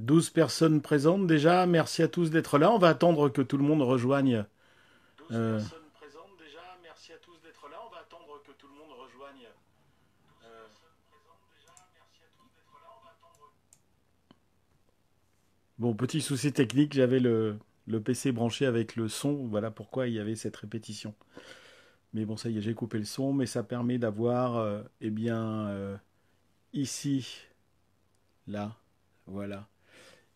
12 personnes présentes déjà. Merci à tous d'être là. On va attendre que tout le monde rejoigne. 12 Euh, personnes présentes déjà. Merci à tous d'être là. On va attendre que tout le monde rejoigne. Bon, petit souci technique, j'avais le PC branché avec le son. Voilà pourquoi il y avait cette répétition. Mais bon, ça y est, j'ai coupé le son. Mais ça permet d'avoir, eh bien, ici, là, voilà.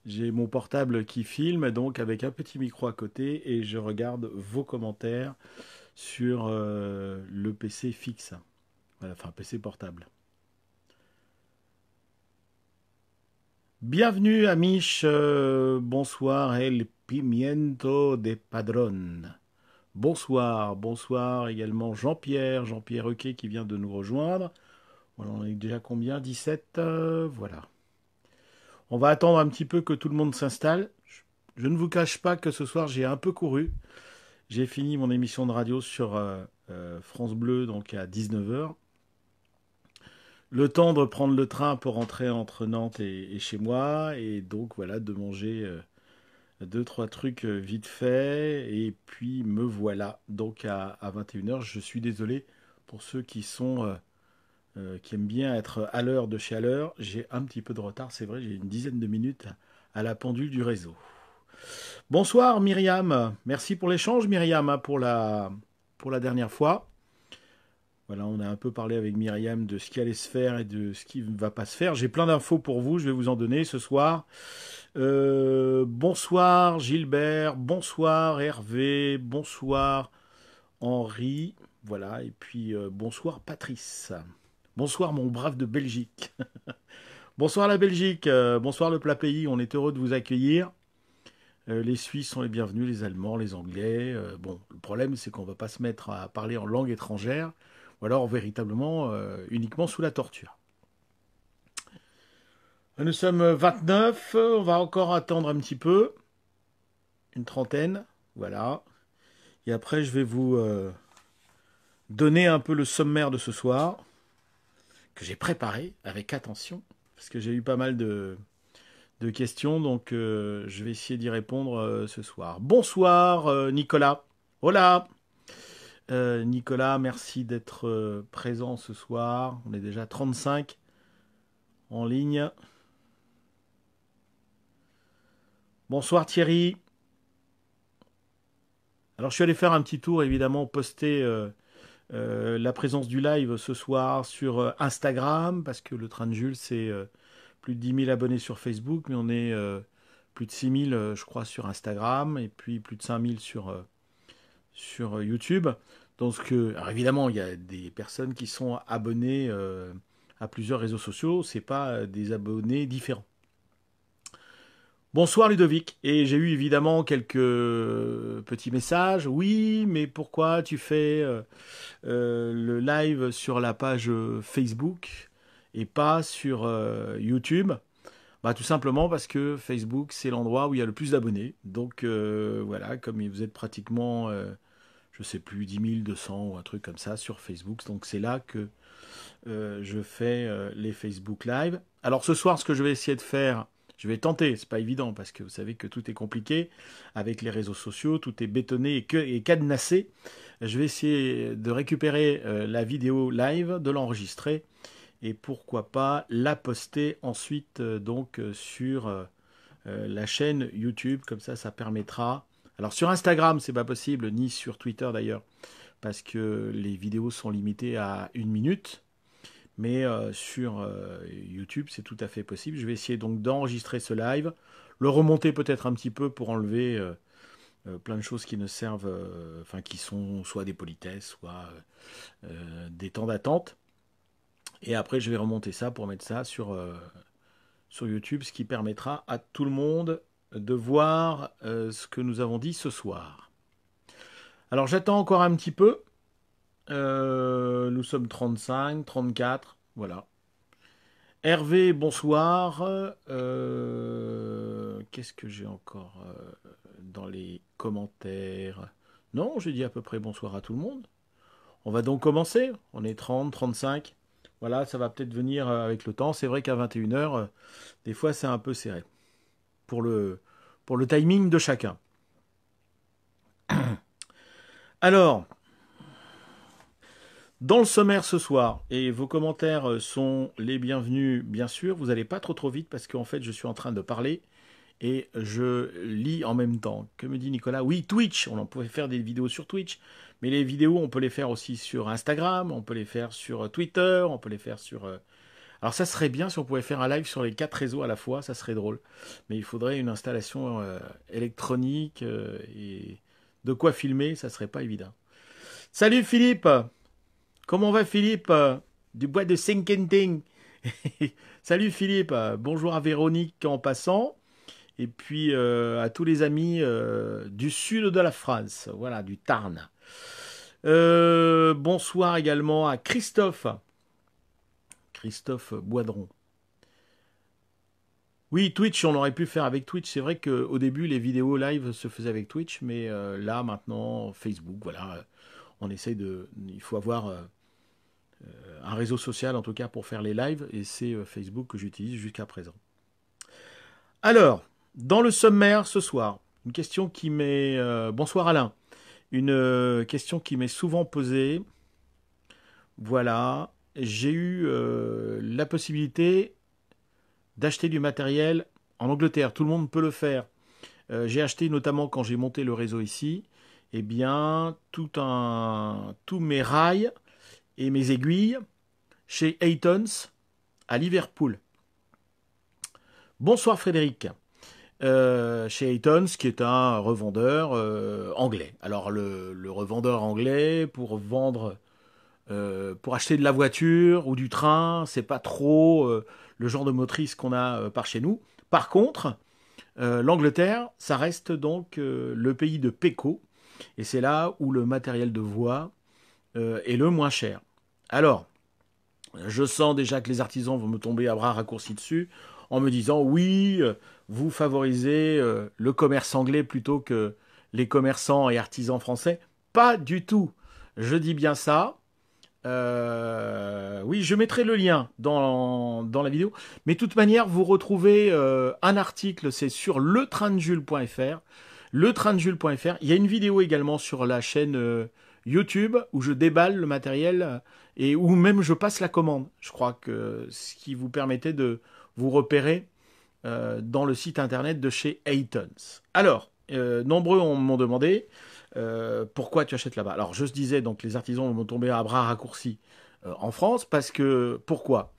J'ai mon portable qui filme, donc avec un petit micro à côté, et je regarde vos commentaires sur le PC fixe. Voilà, enfin, PC portable. Bienvenue, Amish. Bonsoir, El Pimiento de Padron. Bonsoir, bonsoir également Jean-Pierre, Jean-Pierre Euquet qui vient de nous rejoindre. Voilà, on est déjà combien? 17. Voilà. On va attendre un petit peu que tout le monde s'installe. Je ne vous cache pas que ce soir j'ai un peu couru. J'ai fini mon émission de radio sur France Bleu donc à 19 heures. Le temps de prendre le train pour rentrer entre Nantes et chez moi et donc voilà de manger deux trois trucs vite fait et puis me voilà donc à 21 heures. Je suis désolé pour ceux qui sont qui aiment bien être à l'heure de chez à l'heure. J'ai un petit peu de retard, c'est vrai, j'ai une dizaine de minutes à la pendule du réseau. Bonsoir Myriam, merci pour l'échange Myriam hein, pour la dernière fois. Voilà, on a un peu parlé avec Myriam de ce qui allait se faire et de ce qui ne va pas se faire. J'ai plein d'infos pour vous, je vais vous en donner ce soir. Bonsoir Gilbert, bonsoir Hervé, bonsoir Henri, voilà, et puis bonsoir Patrice. Bonsoir mon brave de Belgique. Bonsoir la Belgique, bonsoir le plat pays, on est heureux de vous accueillir. Les Suisses sont les bienvenus, les Allemands, les Anglais. Bon, le problème c'est qu'on ne va pas se mettre à parler en langue étrangère, ou alors véritablement uniquement sous la torture. Nous sommes 29, on va encore attendre un petit peu, une trentaine, voilà. Et après je vais vous donner un peu le sommaire de ce soir, que j'ai préparé avec attention, parce que j'ai eu pas mal de questions, donc je vais essayer d'y répondre ce soir. Bonsoir Nicolas. Hola. Nicolas, merci d'être présent ce soir. On est déjà 35 en ligne. Bonsoir Thierry. Alors je suis allé faire un petit tour, évidemment, poster la présence du live ce soir sur Instagram, parce que le train de Jules, c'est plus de 10 000 abonnés sur Facebook, mais on est plus de 6 000, je crois, sur Instagram, et puis plus de 5 000 sur YouTube. Donc, alors évidemment, il y a des personnes qui sont abonnées à plusieurs réseaux sociaux, c'est pas des abonnés différents. Bonsoir Ludovic, et j'ai eu évidemment quelques petits messages. Oui, mais pourquoi tu fais le live sur la page Facebook et pas sur YouTube? Bah, tout simplement parce que Facebook, c'est l'endroit où il y a le plus d'abonnés. Donc voilà, comme vous êtes pratiquement, je sais plus, 10 200 ou un truc comme ça sur Facebook. Donc c'est là que je fais les Facebook Live. Alors ce soir, ce que je vais essayer de faire, je vais tenter, c'est pas évident parce que vous savez que tout est compliqué avec les réseaux sociaux, tout est bétonné et cadenassé. Je vais essayer de récupérer la vidéo live, de l'enregistrer et pourquoi pas la poster ensuite sur la chaîne YouTube. Comme ça permettra. Alors sur Instagram, c'est pas possible, ni sur Twitter d'ailleurs, parce que les vidéos sont limitées à 1 minute. Mais sur YouTube, c'est tout à fait possible. Je vais essayer donc d'enregistrer ce live, le remonter peut-être un petit peu pour enlever plein de choses qui ne servent, enfin qui sont soit des politesses, soit des temps d'attente. Et après, je vais remonter ça pour mettre ça sur YouTube, ce qui permettra à tout le monde de voir ce que nous avons dit ce soir. Alors j'attends encore un petit peu. Nous sommes 35, 34, voilà. Hervé, bonsoir. Qu'est-ce que j'ai encore dans les commentaires? Non, j'ai dit à peu près bonsoir à tout le monde. On va donc commencer. On est 30, 35. Voilà, ça va peut-être venir avec le temps. C'est vrai qu'à 21 heures, des fois, c'est un peu serré. pour le timing de chacun. Alors, dans le sommaire ce soir, et vos commentaires sont les bienvenus, bien sûr, vous n'allez pas trop vite parce qu'en fait, je suis en train de parler et je lis en même temps. Que me dit Nicolas? Oui, Twitch, on en pouvait faire des vidéos sur Twitch, mais les vidéos, on peut les faire aussi sur Instagram, on peut les faire sur Twitter, on peut les faire sur... Alors ça serait bien si on pouvait faire un live sur les 4 réseaux à la fois, ça serait drôle. Mais il faudrait une installation électronique et de quoi filmer, ça serait pas évident. Salut Philippe! Comment va Philippe? Du bois de Sinkenting. Salut Philippe, bonjour à Véronique en passant, et puis à tous les amis du sud de la France, voilà, du Tarn. Bonsoir également à Christophe, Christophe Boidron. Oui, Twitch, on aurait pu faire avec Twitch. C'est vrai qu'au début, les vidéos live se faisaient avec Twitch, mais là, maintenant, Facebook, voilà, on essaye de... Il faut avoir un réseau social, en tout cas, pour faire les lives, et c'est Facebook que j'utilise jusqu'à présent. Alors, dans le sommaire ce soir, une question qui m'est... bonsoir Alain. Une question qui m'est souvent posée. Voilà, j'ai eu la possibilité d'acheter du matériel en Angleterre. Tout le monde peut le faire. J'ai acheté notamment quand j'ai monté le réseau ici, eh bien, tous mes rails et mes aiguilles chez Haytons à Liverpool. Bonsoir Frédéric. Chez Haytons, qui est un revendeur anglais. Alors le revendeur anglais pour vendre, pour acheter de la voiture ou du train, c'est pas trop le genre de motrice qu'on a par chez nous. Par contre, l'Angleterre, ça reste donc le pays de Pecco, et c'est là où le matériel de voie est le moins cher. Alors, je sens déjà que les artisans vont me tomber à bras raccourcis dessus en me disant oui, vous favorisez le commerce anglais plutôt que les commerçants et artisans français. Pas du tout. Je dis bien ça. Oui, je mettrai le lien dans la vidéo. Mais de toute manière, vous retrouvez un article, c'est sur letraindejules.fr. Letraindejules.fr. Il y a une vidéo également sur la chaîne YouTube où je déballe le matériel et où même je passe la commande. Je crois que ce qui vous permettait de vous repérer dans le site internet de chez Haytons. Alors, nombreux m'ont demandé pourquoi tu achètes là-bas. Alors, je te disais, donc les artisans m'ont tombé à bras raccourcis en France parce que pourquoi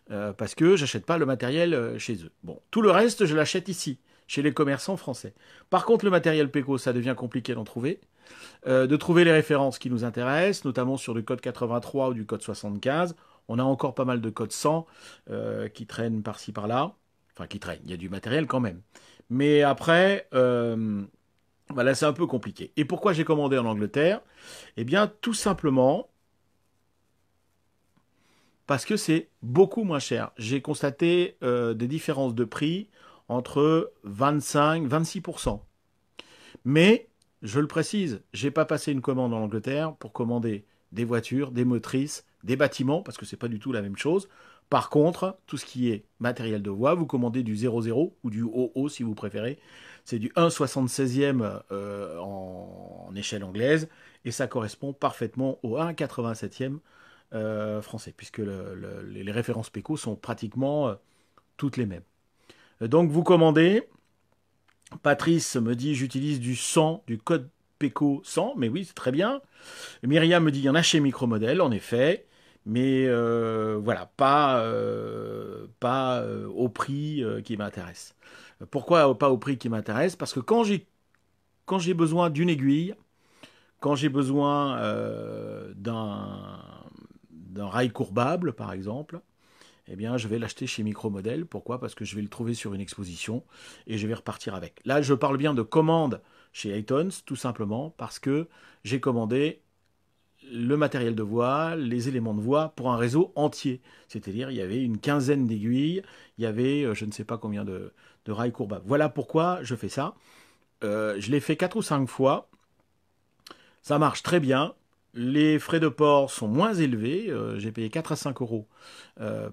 parce que j'achète pas le matériel chez eux. Bon, tout le reste, je l'achète ici, chez les commerçants français. Par contre, le matériel Pecco, ça devient compliqué d'en trouver. De trouver les références qui nous intéressent, notamment sur du code 83 ou du code 75. On a encore pas mal de codes 100 qui traînent par-ci par-là. Enfin, qui traînent, il y a du matériel quand même. Mais après, voilà, c'est un peu compliqué. Et pourquoi j'ai commandé en Angleterre? Eh bien, tout simplement parce que c'est beaucoup moins cher. J'ai constaté des différences de prix entre 25 et 26%. Mais, je le précise, j'ai pas passé une commande en Angleterre pour commander des voitures, des motrices, des bâtiments, parce que c'est pas du tout la même chose. Par contre, tout ce qui est matériel de voie, vous commandez du 00 ou du OO si vous préférez. C'est du 1,76e en échelle anglaise et ça correspond parfaitement au 1,87e français, puisque les références Pecco sont pratiquement toutes les mêmes. Donc vous commandez. Patrice me dit j'utilise du 100, du code Pecco 100, mais oui, c'est très bien. Myriam me dit il y en a chez Micromodèle, en effet, mais voilà, pas au prix qui m'intéresse. Pourquoi pas au prix qui m'intéresse? Parce que quand j'ai besoin d'une aiguille, quand j'ai besoin d'un rail courbable, par exemple, eh bien, je vais l'acheter chez Micromodèle. Pourquoi? Parce que je vais le trouver sur une exposition et je vais repartir avec. Là, je parle bien de commande chez Haytons, tout simplement parce que j'ai commandé le matériel de voie, les éléments de voie pour un réseau entier. C'est-à-dire, il y avait une quinzaine d'aiguilles, il y avait je ne sais pas combien de rails courbables. Voilà pourquoi je fais ça. Je l'ai fait 4 ou 5 fois. Ça marche très bien. Les frais de port sont moins élevés. J'ai payé 4 à 5 euros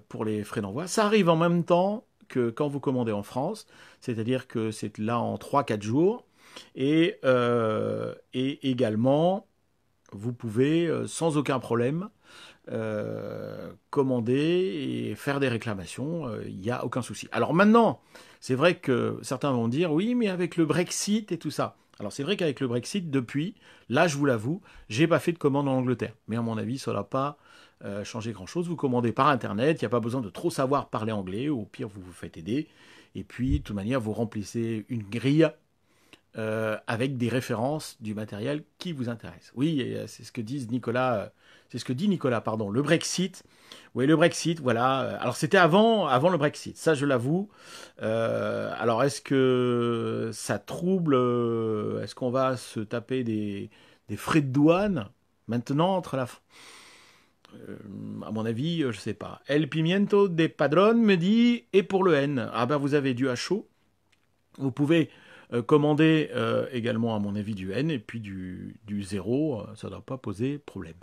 pour les frais d'envoi. Ça arrive en même temps que quand vous commandez en France, c'est-à-dire que c'est là en 3-4 jours, et également, vous pouvez sans aucun problème commander et faire des réclamations, il n'y a aucun souci. Alors maintenant, c'est vrai que certains vont dire, oui, mais avec le Brexit et tout ça. Alors c'est vrai qu'avec le Brexit, depuis, là je vous l'avoue, j'ai pas fait de commande en Angleterre. Mais à mon avis, ça n'a pas changé grand-chose. Vous commandez par Internet, il n'y a pas besoin de trop savoir parler anglais, ou au pire, vous vous faites aider. Et puis, de toute manière, vous remplissez une grille avec des références du matériel qui vous intéresse. Oui, c'est ce que dit Nicolas. C'est ce que dit Nicolas, pardon. Le Brexit. Oui, le Brexit, voilà. Alors c'était avant le Brexit, ça je l'avoue. Alors est-ce que ça trouble est-ce qu'on va se taper des frais de douane maintenant entre la... à mon avis, je sais pas. El Pimiento de Padron me dit, et pour le N, ah ben vous avez du à chaud. Vous pouvez commander également, à mon avis, du N et puis du 0, ça ne doit pas poser problème.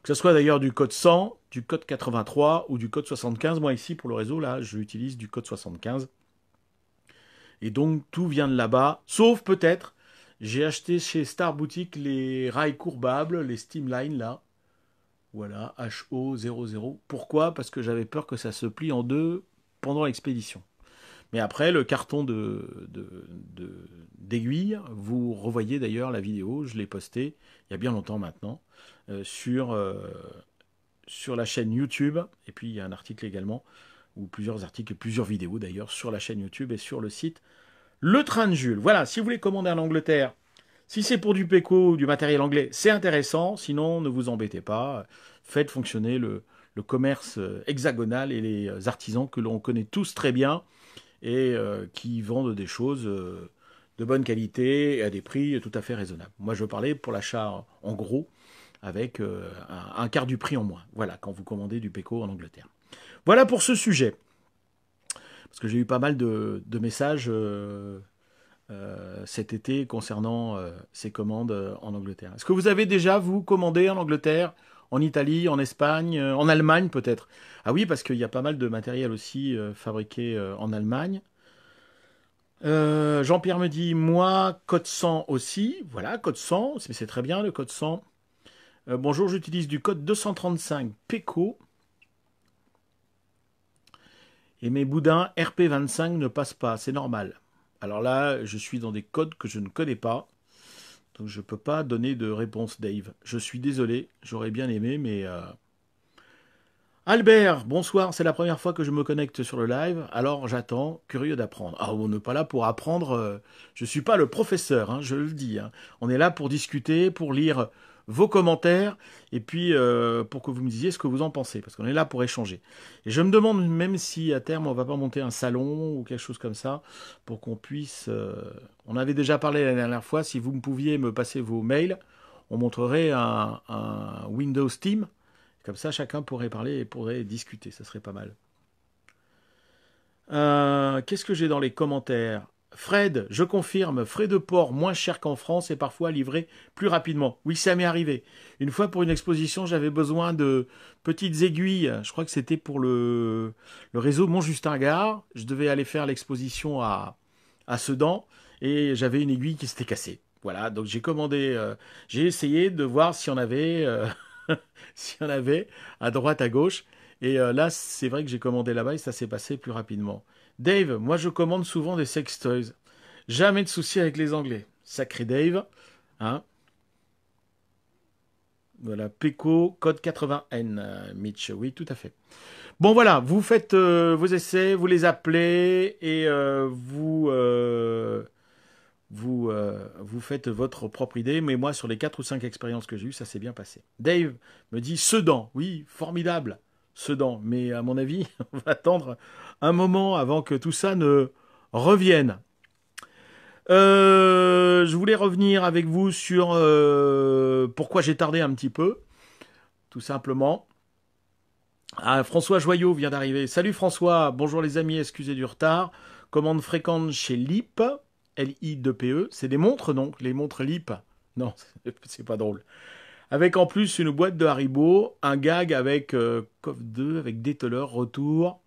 Que ce soit d'ailleurs du code 100, du code 83 ou du code 75. Moi ici, pour le réseau, là, j'utilise du code 75. Et donc, tout vient de là-bas, sauf peut-être, j'ai acheté chez Star Boutique les rails courbables, les Steamline, là. Voilà, HO00. Pourquoi? Parce que j'avais peur que ça se plie en deux pendant l'expédition. Mais après, le carton d'aiguille, vous revoyez d'ailleurs la vidéo, je l'ai postée il y a bien longtemps maintenant, sur la chaîne YouTube. Et puis il y a un article également, ou plusieurs articles, plusieurs vidéos d'ailleurs, sur la chaîne YouTube et sur le site Le Train de Jules. Voilà, si vous voulez commander en Angleterre, si c'est pour du PECO ou du matériel anglais, c'est intéressant. Sinon, ne vous embêtez pas. Faites fonctionner le commerce hexagonal et les artisans que l'on connaît tous très bien et qui vendent des choses de bonne qualité et à des prix tout à fait raisonnables. Moi, je parlais pour l'achat en gros, avec un quart du prix en moins. Voilà, quand vous commandez du PECO en Angleterre. Voilà pour ce sujet. Parce que j'ai eu pas mal de messages cet été concernant ces commandes en Angleterre. Est-ce que vous avez déjà, vous, commandé en Angleterre, en Italie, en Espagne, en Allemagne peut-être? Ah oui, parce qu'il y a pas mal de matériel aussi fabriqué en Allemagne. Jean-Pierre me dit, moi, code 100 aussi. Voilà, code 100, c'est très bien le code 100. Bonjour, j'utilise du code 235 PECO. Et mes boudins RP25 ne passent pas, c'est normal. Alors là, je suis dans des codes que je ne connais pas. Donc je ne peux pas donner de réponse, Dave. Je suis désolé, j'aurais bien aimé, mais... Albert, bonsoir, c'est la première fois que je me connecte sur le live, alors j'attends, curieux d'apprendre. Ah, on n'est pas là pour apprendre, je ne suis pas le professeur, hein, je le dis. Hein. On est là pour discuter, pour lire vos commentaires, et puis pour que vous me disiez ce que vous en pensez, parce qu'on est là pour échanger. Et je me demande même si à terme on va pas monter un salon ou quelque chose comme ça, pour qu'on puisse... On avait déjà parlé la dernière fois, si vous pouviez me passer vos mails, on montrerait un Windows Team. Comme ça, chacun pourrait parler et pourrait discuter. Ça serait pas mal. Qu'est-ce que j'ai dans les commentaires? Fred, je confirme, frais de port moins cher qu'en France et parfois livré plus rapidement. Oui, ça m'est arrivé. Une fois pour une exposition, j'avais besoin de petites aiguilles. Je crois que c'était pour le réseau Mont-Justin-Gare. Je devais aller faire l'exposition à Sedan et j'avais une aiguille qui s'était cassée. Voilà, donc j'ai commandé, j'ai essayé de voir si on avait... s'il y en avait à droite, à gauche. Et là, c'est vrai que j'ai commandé là-bas et ça s'est passé plus rapidement. Dave, moi je commande souvent des sextoys. Jamais de soucis avec les Anglais. Sacré Dave. Hein, voilà, PECO, code 80N, Mitch. Oui, tout à fait. Bon, voilà, vous faites vos essais, vous les appelez et vous faites votre propre idée, mais moi, sur les 4 ou 5 expériences que j'ai eues, ça s'est bien passé. Dave me dit Sedan. Oui, formidable, Sedan. Mais à mon avis, on va attendre un moment avant que tout ça ne revienne. Je voulais revenir avec vous sur pourquoi j'ai tardé un petit peu, tout simplement. Ah, François Joyot vient d'arriver. Salut François, bonjour les amis, excusez du retard. Commande fréquente chez LIP. L-I-2-P-E, c'est des montres donc, les montres LIP. Non, c'est pas drôle. Avec en plus une boîte de Haribo, un gag avec coffre 2, avec dételleur, retour.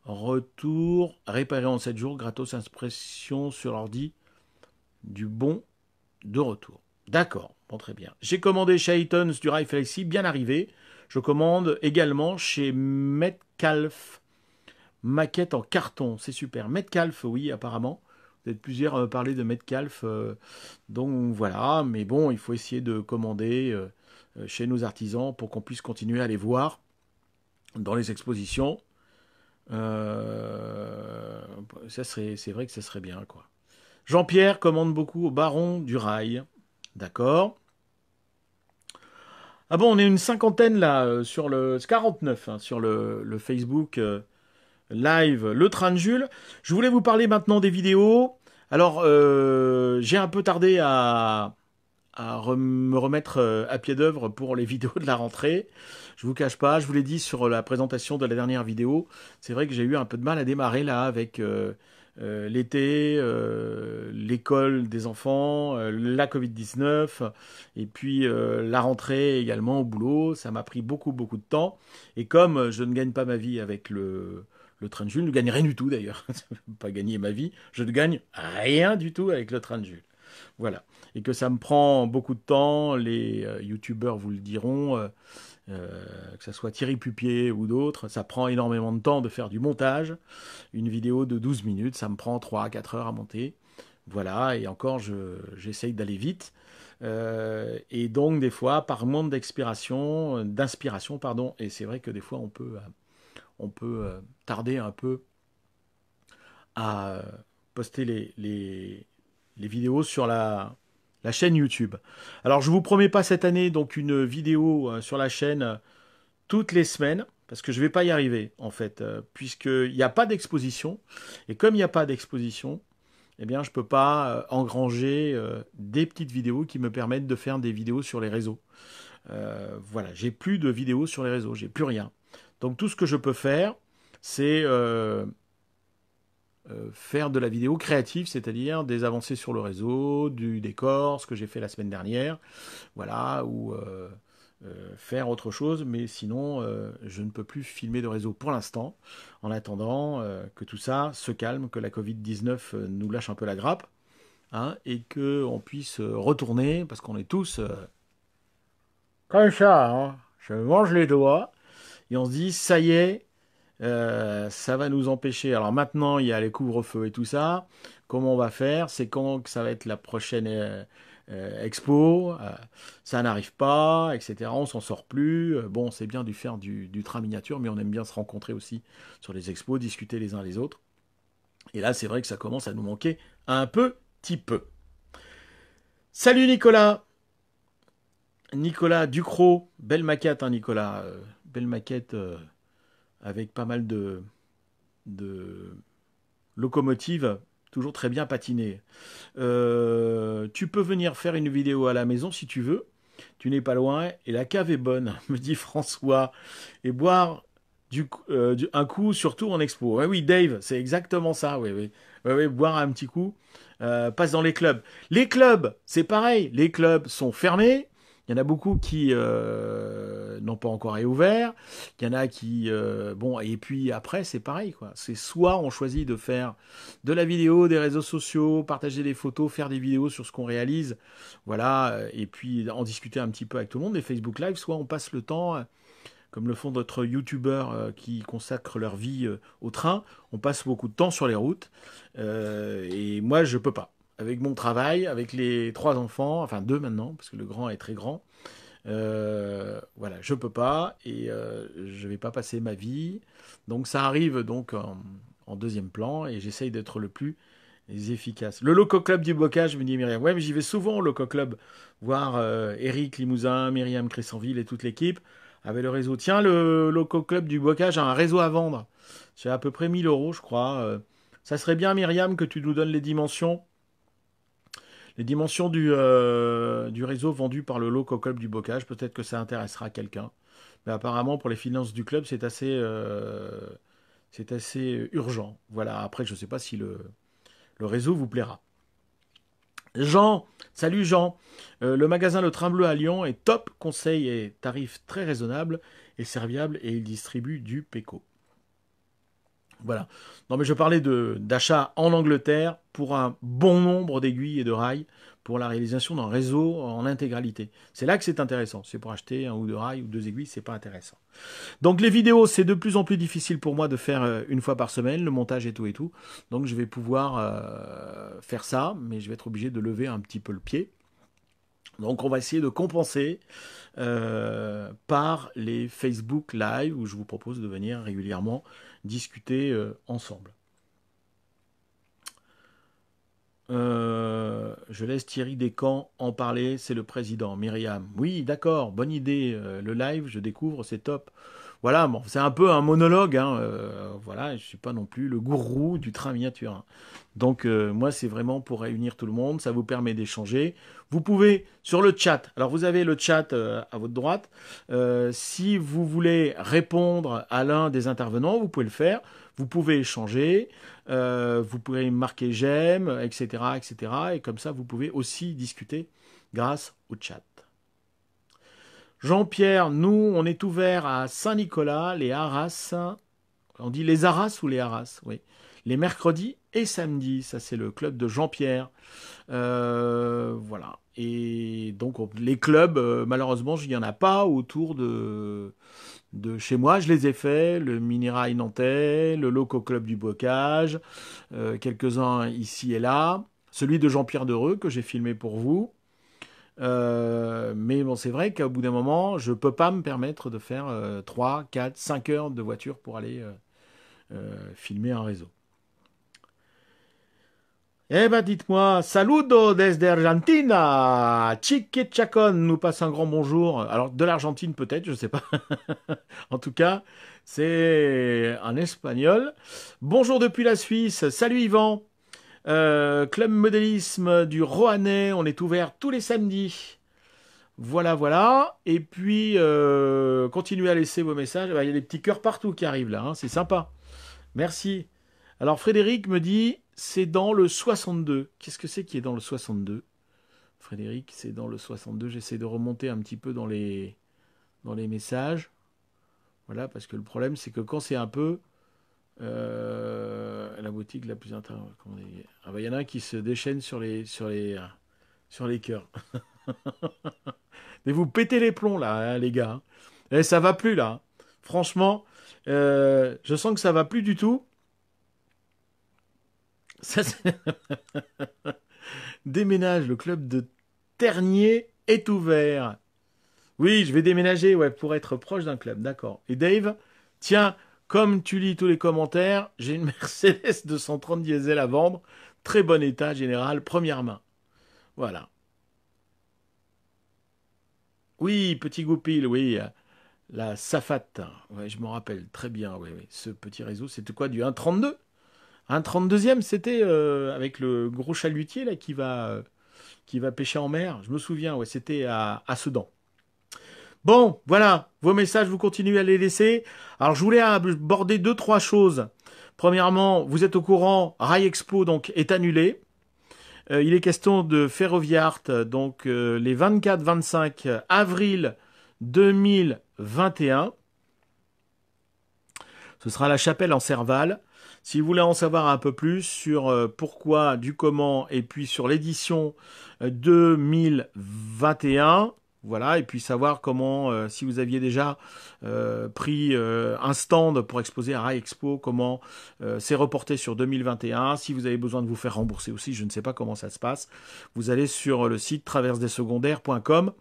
Retour, réparé en 7 jours, gratos impression sur l'ordi du bon de retour. D'accord, bon très bien. J'ai commandé chez iTunes du rail flexi, bien arrivé. Je commande également chez Metcalf, maquette en carton, c'est super. Metcalf, oui, apparemment. Vous êtes plusieurs à me parler de Metcalf, donc voilà. Mais bon, il faut essayer de commander chez nos artisans pour qu'on puisse continuer à les voir dans les expositions. C'est vrai que ça serait bien, quoi. Jean-Pierre commande beaucoup au Baron du Rail. D'accord. Ah bon, on est une cinquantaine là sur le 49 hein, sur le Facebook live Le Train de Jules. Je voulais vous parler maintenant des vidéos. Alors j'ai un peu tardé à me remettre à pied d'œuvre pour les vidéos de la rentrée. Je vous cache pas, je vous l'ai dit sur la présentation de la dernière vidéo. C'est vrai que j'ai eu un peu de mal à démarrer là avec l'été, l'école des enfants, la Covid-19, et puis la rentrée également au boulot. Ça m'a pris beaucoup, beaucoup de temps. Et comme je ne gagne pas ma vie avec le train de Jules, je ne gagne rien du tout d'ailleurs. Ça ne veut pas gagner ma vie. Je ne gagne rien du tout avec le train de Jules. Voilà. Et que ça me prend beaucoup de temps. Les youtubeurs vous le diront. Que ce soit Thierry Pupier ou d'autres, ça prend énormément de temps de faire du montage. Une vidéo de 12 minutes, ça me prend 3 à 4 heures à monter. Voilà, et encore, j'essaye d'aller vite. Et donc, des fois, par manque d'inspiration, pardon, et c'est vrai que des fois, on peut tarder un peu à poster les vidéos sur la chaîne YouTube. Alors, je vous promets pas cette année donc une vidéo sur la chaîne toutes les semaines, parce que je ne vais pas y arriver, en fait, puisqu'il n'y a pas d'exposition. Et comme il n'y a pas d'exposition, eh bien, je ne peux pas engranger des petites vidéos qui me permettent de faire des vidéos sur les réseaux. Voilà, j'ai plus de vidéos sur les réseaux, j'ai plus rien. Donc tout ce que je peux faire, c'est faire de la vidéo créative, c'est-à-dire des avancées sur le réseau, du décor, ce que j'ai fait la semaine dernière, voilà, ou faire autre chose, mais sinon, je ne peux plus filmer de réseau pour l'instant, en attendant que tout ça se calme, que la Covid-19 nous lâche un peu la grappe, hein, et qu'on puisse retourner, parce qu'on est tous comme ça, hein, je me mange les doigts, et on se dit, ça y est, ça va nous empêcher. Alors maintenant, il y a les couvre-feux et tout ça. Comment on va faire? C'est quand que ça va être la prochaine expo? Ça n'arrive pas, etc. On s'en sort plus. Bon, c'est bien de faire du train miniature, mais on aime bien se rencontrer aussi sur les expos, discuter les uns les autres. Et là, c'est vrai que ça commence à nous manquer un petit peu. Salut Nicolas! Nicolas Ducrot, belle maquette, hein, Nicolas. Belle maquette avec pas mal de locomotives, toujours très bien patinées. Tu peux venir faire une vidéo à la maison si tu veux. Tu n'es pas loin et la cave est bonne, me dit François. Et boire un coup, surtout en expo. Ouais, oui, Dave, c'est exactement ça. Oui, oui. Ouais, ouais, boire un petit coup. Passe dans les clubs. Les clubs, c'est pareil. Les clubs sont fermés. Il y en a beaucoup qui n'ont pas encore réouvert. Il y en a qui... bon, et puis après, c'est pareil, quoi. C'est soit on choisit de faire de la vidéo, des réseaux sociaux, partager des photos, faire des vidéos sur ce qu'on réalise, voilà, et puis en discuter un petit peu avec tout le monde, les Facebook Live, soit on passe le temps, comme le font d'autres youtubeurs qui consacrent leur vie au train, on passe beaucoup de temps sur les routes, et moi, je peux pas. Avec mon travail, avec les 3 enfants, enfin 2 maintenant, parce que le grand est très grand, voilà, je peux pas et je vais pas passer ma vie. Donc ça arrive donc en deuxième plan et j'essaye d'être le plus efficace. Le Loco Club du bocage, me dit Myriam. Ouais, mais j'y vais souvent au Loco Club voir Eric Limousin, Myriam Cressanville et toute l'équipe avec le réseau. Tiens, le Loco Club du bocage a un réseau à vendre. C'est à peu près 1000 euros, je crois. Ça serait bien, Myriam, que tu nous donnes les dimensions du réseau vendu par le Loco Club du bocage. Peut-être que ça intéressera quelqu'un. Mais apparemment, pour les finances du club, c'est assez urgent. Voilà. Après, je ne sais pas si le réseau vous plaira. Jean, salut Jean. Le magasin Le Train Bleu à Lyon est top, conseil et tarif très raisonnable et serviable et il distribue du PECO. Voilà. Non, mais je parlais d'achat en Angleterre pour un bon nombre d'aiguilles et de rails pour la réalisation d'un réseau en intégralité. C'est là que c'est intéressant. C'est pour acheter un ou deux rails ou deux aiguilles, c'est pas intéressant. Donc les vidéos, c'est de plus en plus difficile pour moi de faire une fois par semaine, le montage et tout et tout. Donc je vais pouvoir faire ça, mais je vais être obligé de lever un petit peu le pied. Donc on va essayer de compenser par les Facebook Live où je vous propose de venir régulièrement discuter ensemble. Je laisse Thierry Descamps en parler, c'est le président. Myriam, oui, d'accord, bonne idée. Le live, je découvre, c'est top. Voilà, bon, c'est un peu un monologue, hein, voilà, je suis pas non plus le gourou du train miniature, hein. Donc moi, c'est vraiment pour réunir tout le monde, ça vous permet d'échanger. Vous pouvez sur le chat. Alors vous avez le chat à votre droite. Si vous voulez répondre à l'un des intervenants, vous pouvez le faire. Vous pouvez échanger. Vous pouvez marquer j'aime, etc., etc. Et comme ça, vous pouvez aussi discuter grâce au chat. Jean-Pierre, nous, on est ouvert à Saint-Nicolas, les Arras. On dit les Arras ou les Arras, oui. Les mercredis et samedis, ça c'est le club de Jean-Pierre. Voilà. Et donc les clubs, malheureusement, il n'y en a pas autour de chez moi. Je les ai faits, le Minirail Nantais, le Loco Club du Bocage, quelques-uns ici et là. Celui de Jean-Pierre Dereux que j'ai filmé pour vous. Mais bon, c'est vrai qu'au bout d'un moment, je peux pas me permettre de faire 3, 4, 5 heures de voiture pour aller filmer un réseau. Eh ben, dites-moi, saludo desde Argentina, Chique Chacon nous passe un grand bonjour. Alors, de l'Argentine peut-être, je sais pas. En tout cas, c'est un espagnol. Bonjour depuis la Suisse. Salut Yvan. Club modélisme du Roannais, on est ouvert tous les samedis. Voilà, voilà. Et puis, continuez à laisser vos messages. Il y a des petits cœurs partout qui arrivent là, hein. C'est sympa. Merci. Alors, Frédéric me dit, c'est dans le 62. Qu'est-ce que c'est qui est dans le 62? Frédéric, c'est dans le 62. J'essaie de remonter un petit peu dans les messages. Voilà, parce que le problème, c'est que quand c'est un peu la boutique la plus intéressante. Ah bah, y en a un qui se déchaîne sur les cœurs. Mais vous pétez les plombs là, hein, les gars. Et ça va plus là. Franchement, je sens que ça va plus du tout. Ça, déménage, le club de Ternier est ouvert. Oui, je vais déménager, ouais, pour être proche d'un club, d'accord. Et Dave, tiens, comme tu lis tous les commentaires, j'ai une Mercedes 230 diesel à vendre, très bon état général, première main. Voilà. Oui, petit goupil, oui, la Safat, ouais, je m'en rappelle très bien, oui, oui. Ce petit réseau, c'était quoi, du 1,32? Un 32e, c'était avec le gros chalutier là qui va pêcher en mer. Je me souviens, ouais, c'était à Sedan. Bon, voilà, vos messages, vous continuez à les laisser. Alors, je voulais aborder deux, trois choses. Premièrement, vous êtes au courant, Rail Expo donc est annulé. Il est question de Ferroviart, donc les 24-25 avril 2021. Ce sera à la Chapelle en Serval. Si vous voulez en savoir un peu plus sur pourquoi, du comment, et puis sur l'édition 2021, voilà, et puis savoir comment, si vous aviez déjà pris un stand pour exposer à Rail Expo, comment c'est reporté sur 2021, si vous avez besoin de vous faire rembourser aussi, je ne sais pas comment ça se passe, vous allez sur le site traversesdessecondaires.com.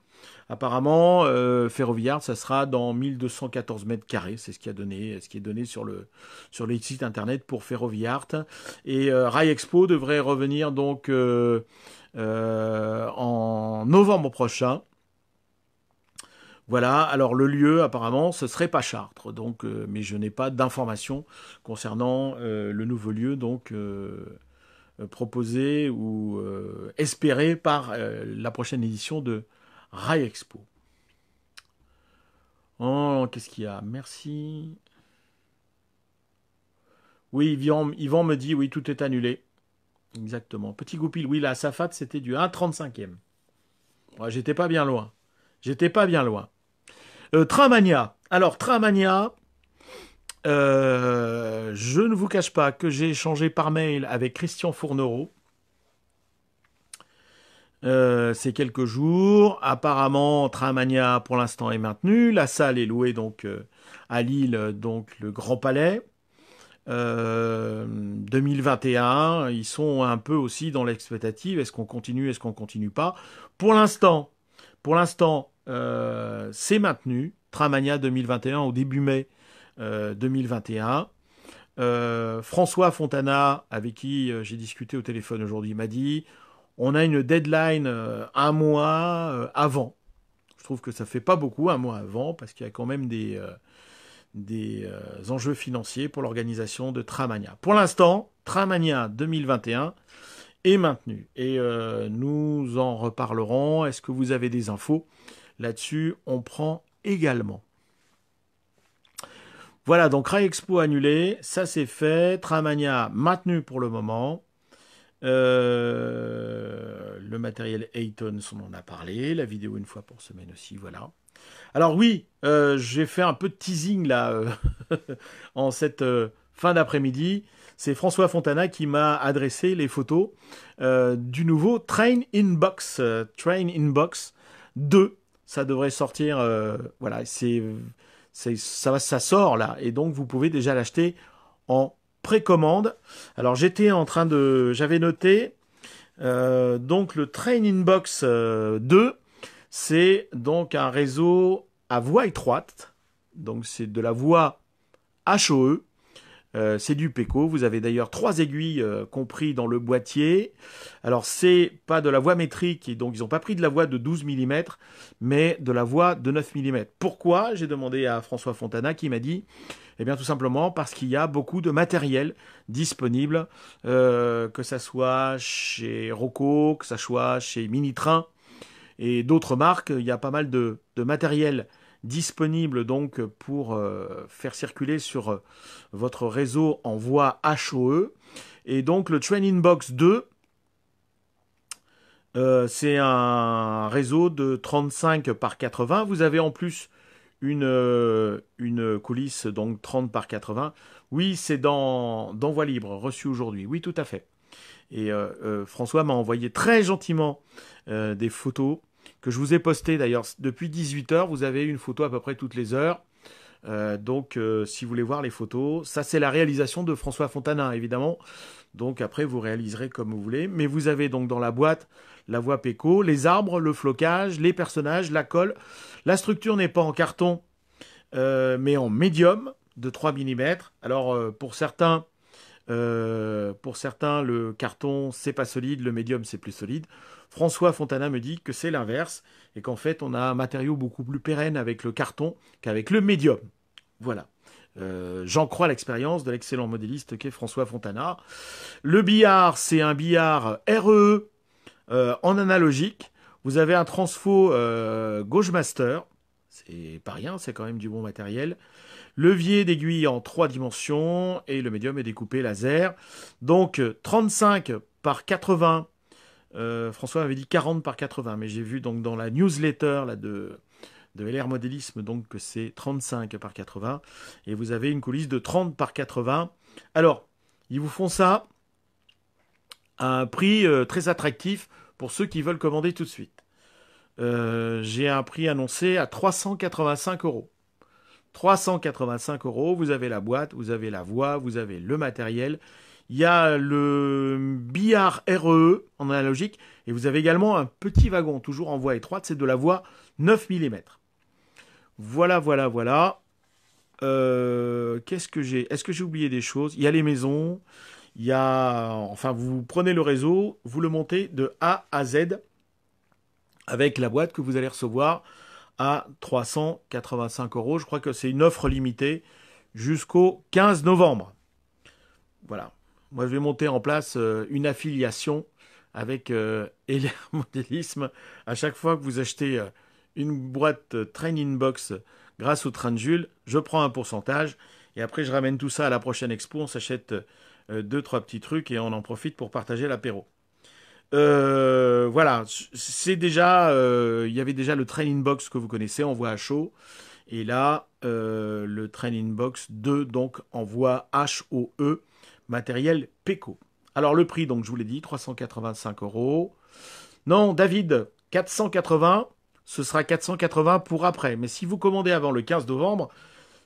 Apparemment, Ferroviard, ça sera dans 1214 mètres carrés. C'est ce qui est donné sur les sites internet pour Ferroviard. Et Rail Expo devrait revenir donc en novembre prochain. Voilà, alors le lieu apparemment ce serait pas Chartres, donc mais je n'ai pas d'informations concernant le nouveau lieu donc proposé ou espéré par la prochaine édition de Rail Expo. Oh, qu'est-ce qu'il y a? Merci. Oui, Yvan me dit oui, tout est annulé. Exactement. Petit Goupil, oui, la Safat, c'était du 1,35e. Ouais, j'étais pas bien loin. J'étais pas bien loin. Trainmania. Alors, Trainmania, Je ne vous cache pas que j'ai échangé par mail avec Christian Fournereau ces quelques jours. Apparemment, Tramania pour l'instant est maintenu. La salle est louée donc à Lille, donc le Grand Palais. 2021, ils sont un peu aussi dans l'expectative. Est-ce qu'on continue, est-ce qu'on continue pas? Pour l'instant, c'est maintenu. Tramania 2021 au début mai 2021. François Fontana, avec qui j'ai discuté au téléphone aujourd'hui, m'a dit on a une deadline un mois avant. Je trouve que ça fait pas beaucoup, un mois avant, parce qu'il y a quand même des enjeux financiers pour l'organisation de Tramania. Pour l'instant, Tramania 2021 est maintenu. Et nous en reparlerons. Est-ce que vous avez des infos là-dessus? On prend également. Voilà, donc Rai Expo annulé, ça c'est fait. Tramania maintenu pour le moment. Le matériel Ayton, on en a parlé. La vidéo une fois pour semaine aussi, voilà. Alors oui, j'ai fait un peu de teasing là en cette fin d'après-midi. C'est François Fontana qui m'a adressé les photos du nouveau Train Inbox 2. Ça devrait sortir, voilà, ça sort là, et donc vous pouvez déjà l'acheter en précommande. Alors j'avais noté donc le Train Inbox 2. C'est donc un réseau à voie étroite, donc c'est de la voie HOE, c'est du PECO. Vous avez d'ailleurs 3 aiguilles compris dans le boîtier. Alors c'est pas de la voie métrique, et donc ils n'ont pas pris de la voie de 12 mm, mais de la voie de 9 mm. Pourquoi? J'ai demandé à François Fontana qui m'a dit, eh bien tout simplement parce qu'il y a beaucoup de matériel disponible, que ça soit chez Rocco, que ça soit chez Minitrain, et d'autres marques. Il y a pas mal de matériel disponible donc pour faire circuler sur votre réseau en voie HOE. Et donc le Train Inbox 2, c'est un réseau de 35 par 80. Vous avez en plus une coulisse donc 30 par 80. Oui, c'est dans Voie Libre, reçu aujourd'hui. Oui, tout à fait. Et François m'a envoyé très gentiment des photos que je vous ai postées d'ailleurs depuis 18h. Vous avez une photo à peu près toutes les heures. Donc, si vous voulez voir les photos, ça c'est la réalisation de François Fontana, évidemment. Donc après, vous réaliserez comme vous voulez. Mais vous avez donc dans la boîte la voie PECO, les arbres, le flocage, les personnages, la colle. La structure n'est pas en carton, mais en médium de 3 mm. Alors, pour certains, le carton, c'est pas solide, le médium, c'est plus solide. François Fontana me dit que c'est l'inverse et qu'en fait, on a un matériau beaucoup plus pérenne avec le carton qu'avec le médium. Voilà. J'en crois l'expérience de l'excellent modéliste qu'est François Fontana. Le billard, c'est un billard RE en analogique. Vous avez un transfo Gauge Master. C'est pas rien, c'est quand même du bon matériel. Levier d'aiguille en 3 dimensions et le médium est découpé laser. Donc 35 par 80. François m'avait dit 40 par 80, mais j'ai vu donc dans la newsletter là, de LR Modélisme donc que c'est 35 par 80. Et vous avez une coulisse de 30 par 80. Alors, ils vous font ça à un prix très attractif pour ceux qui veulent commander tout de suite. J'ai un prix annoncé à 385 euros. 385 euros, vous avez la boîte, vous avez la voie, vous avez le matériel. Il y a le billard RE en analogique et vous avez également un petit wagon, toujours en voie étroite, c'est de la voie 9 mm. Voilà. Qu'est-ce que j'ai? Est-ce que j'ai oublié des choses? Il y a les maisons, enfin, vous prenez le réseau, vous le montez de A à Z avec la boîte que vous allez recevoir à 385 euros. Je crois que c'est une offre limitée jusqu'au 15 novembre. Voilà. Moi, je vais monter en place une affiliation avec LR Modélisme. À chaque fois que vous achetez une boîte Train Inbox grâce au train de Jules, je prends un pourcentage et après, je ramène tout ça à la prochaine expo. On s'achète 2-3 petits trucs et on en profite pour partager l'apéro. Voilà, c'est déjà, il y avait déjà le Train Inbox que vous connaissez, on voit à chaud. Et là, le Training Box 2 donc envoie HOE matériel PECO. Alors le prix, donc je vous l'ai dit, 385 euros. Non, David, 480, ce sera 480 pour après. Mais si vous commandez avant le 15 novembre,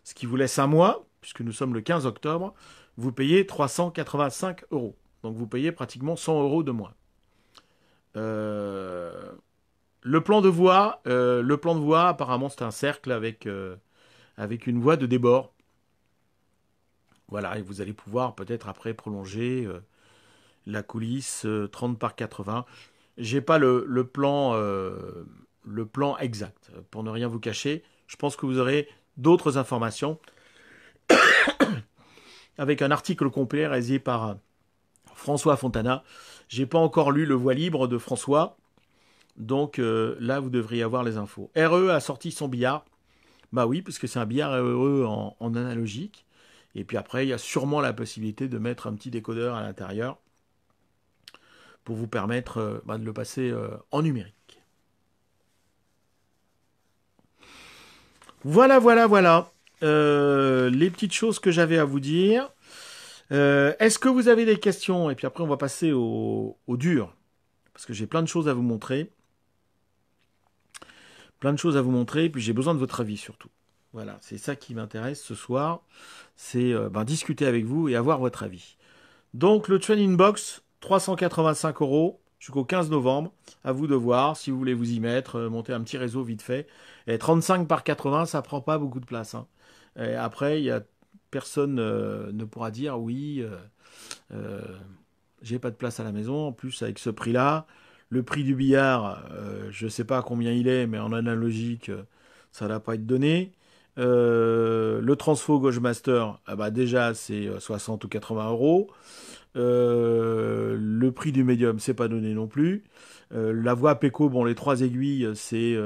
ce qui vous laisse un mois, puisque nous sommes le 15 octobre, vous payez 385 euros. Donc vous payez pratiquement 100 euros de moins. Euh, le plan de voie, apparemment, c'est un cercle avec une voie de débord. Voilà, et vous allez pouvoir peut-être après prolonger la coulisse 30 par 80. J'ai pas le plan exact. Pour ne rien vous cacher, je pense que vous aurez d'autres informations avec un article complet réalisé par François Fontana. J'ai pas encore lu le voie libre de François, donc là vous devriez avoir les infos. RE a sorti son billard. Bah oui, parce que c'est un billard RE en analogique. Et puis après, il y a sûrement la possibilité de mettre un petit décodeur à l'intérieur pour vous permettre de le passer en numérique. Voilà, voilà, voilà. Les petites choses que j'avais à vous dire. Est-ce que vous avez des questions? Et puis après, on va passer au dur. Parce que j'ai plein de choses à vous montrer. Plein de choses à vous montrer. Et puis j'ai besoin de votre avis surtout. Voilà, c'est ça qui m'intéresse ce soir. C'est discuter avec vous et avoir votre avis. Donc le Training Box, 385 euros jusqu'au 15 novembre. À vous de voir si vous voulez vous y mettre, monter un petit réseau vite fait. Et 35 par 80, ça prend pas beaucoup de place. Hein. Et après, personne ne pourra dire oui, euh, j'ai pas de place à la maison. En plus, avec ce prix-là, le prix du billard, je sais pas combien il est, mais en analogique, ça va pas être donné. Le Transfo Gauge Master, déjà c'est 60 ou 80 euros. Le prix du médium, c'est pas donné non plus. La voie Peco, bon, les trois aiguilles, c'est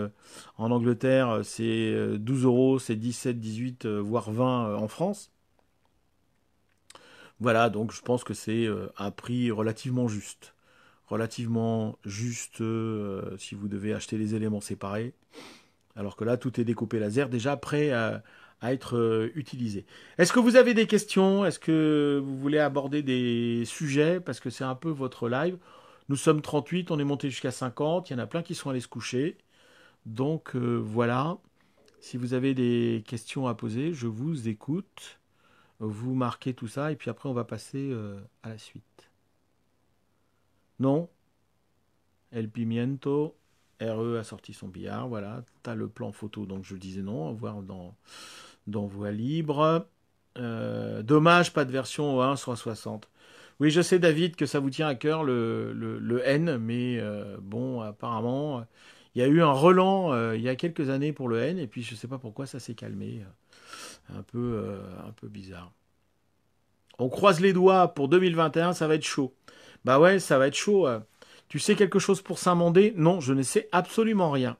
en Angleterre, c'est 12 euros, c'est 17, 18, voire 20 en France. Voilà, donc je pense que c'est un prix relativement juste. Relativement juste si vous devez acheter les éléments séparés. Alors que là, tout est découpé laser, déjà prêt à être utilisé. Est-ce que vous avez des questions? Est-ce que vous voulez aborder des sujets? Parce que c'est un peu votre live. Nous sommes 38, on est monté jusqu'à 50. Il y en a plein qui sont allés se coucher. Donc voilà. Si vous avez des questions à poser, je vous écoute. Vous marquez tout ça et puis après on va passer à la suite. Non? El Pimiento. RE a sorti son billard, voilà. T'as le plan photo, donc je disais non, à voir dans Voie Libre. Dommage, pas de version 1 sur 60. Oui, je sais, David, que ça vous tient à cœur le N, mais bon, apparemment, il y a eu un relan il y a quelques années pour le N, et puis je sais pas pourquoi ça s'est calmé. Un peu bizarre. On croise les doigts pour 2021, ça va être chaud. Bah ouais, ça va être chaud. Tu sais quelque chose pour Saint-Mandé? Non, je ne sais absolument rien.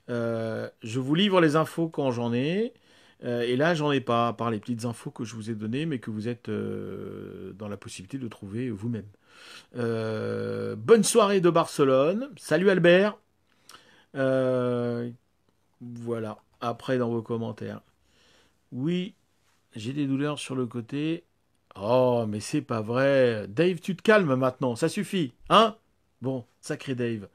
Je vous livre les infos quand j'en ai. Et là, j'en ai pas, à part les petites infos que je vous ai données, mais que vous êtes dans la possibilité de trouver vous-même. Bonne soirée de Barcelone. Salut Albert. Euh, voilà. Après, dans vos commentaires. Oui, j'ai des douleurs sur le côté. Oh, mais c'est pas vrai. Dave, tu te calmes maintenant. Ça suffit. Hein? Bon, sacré Dave.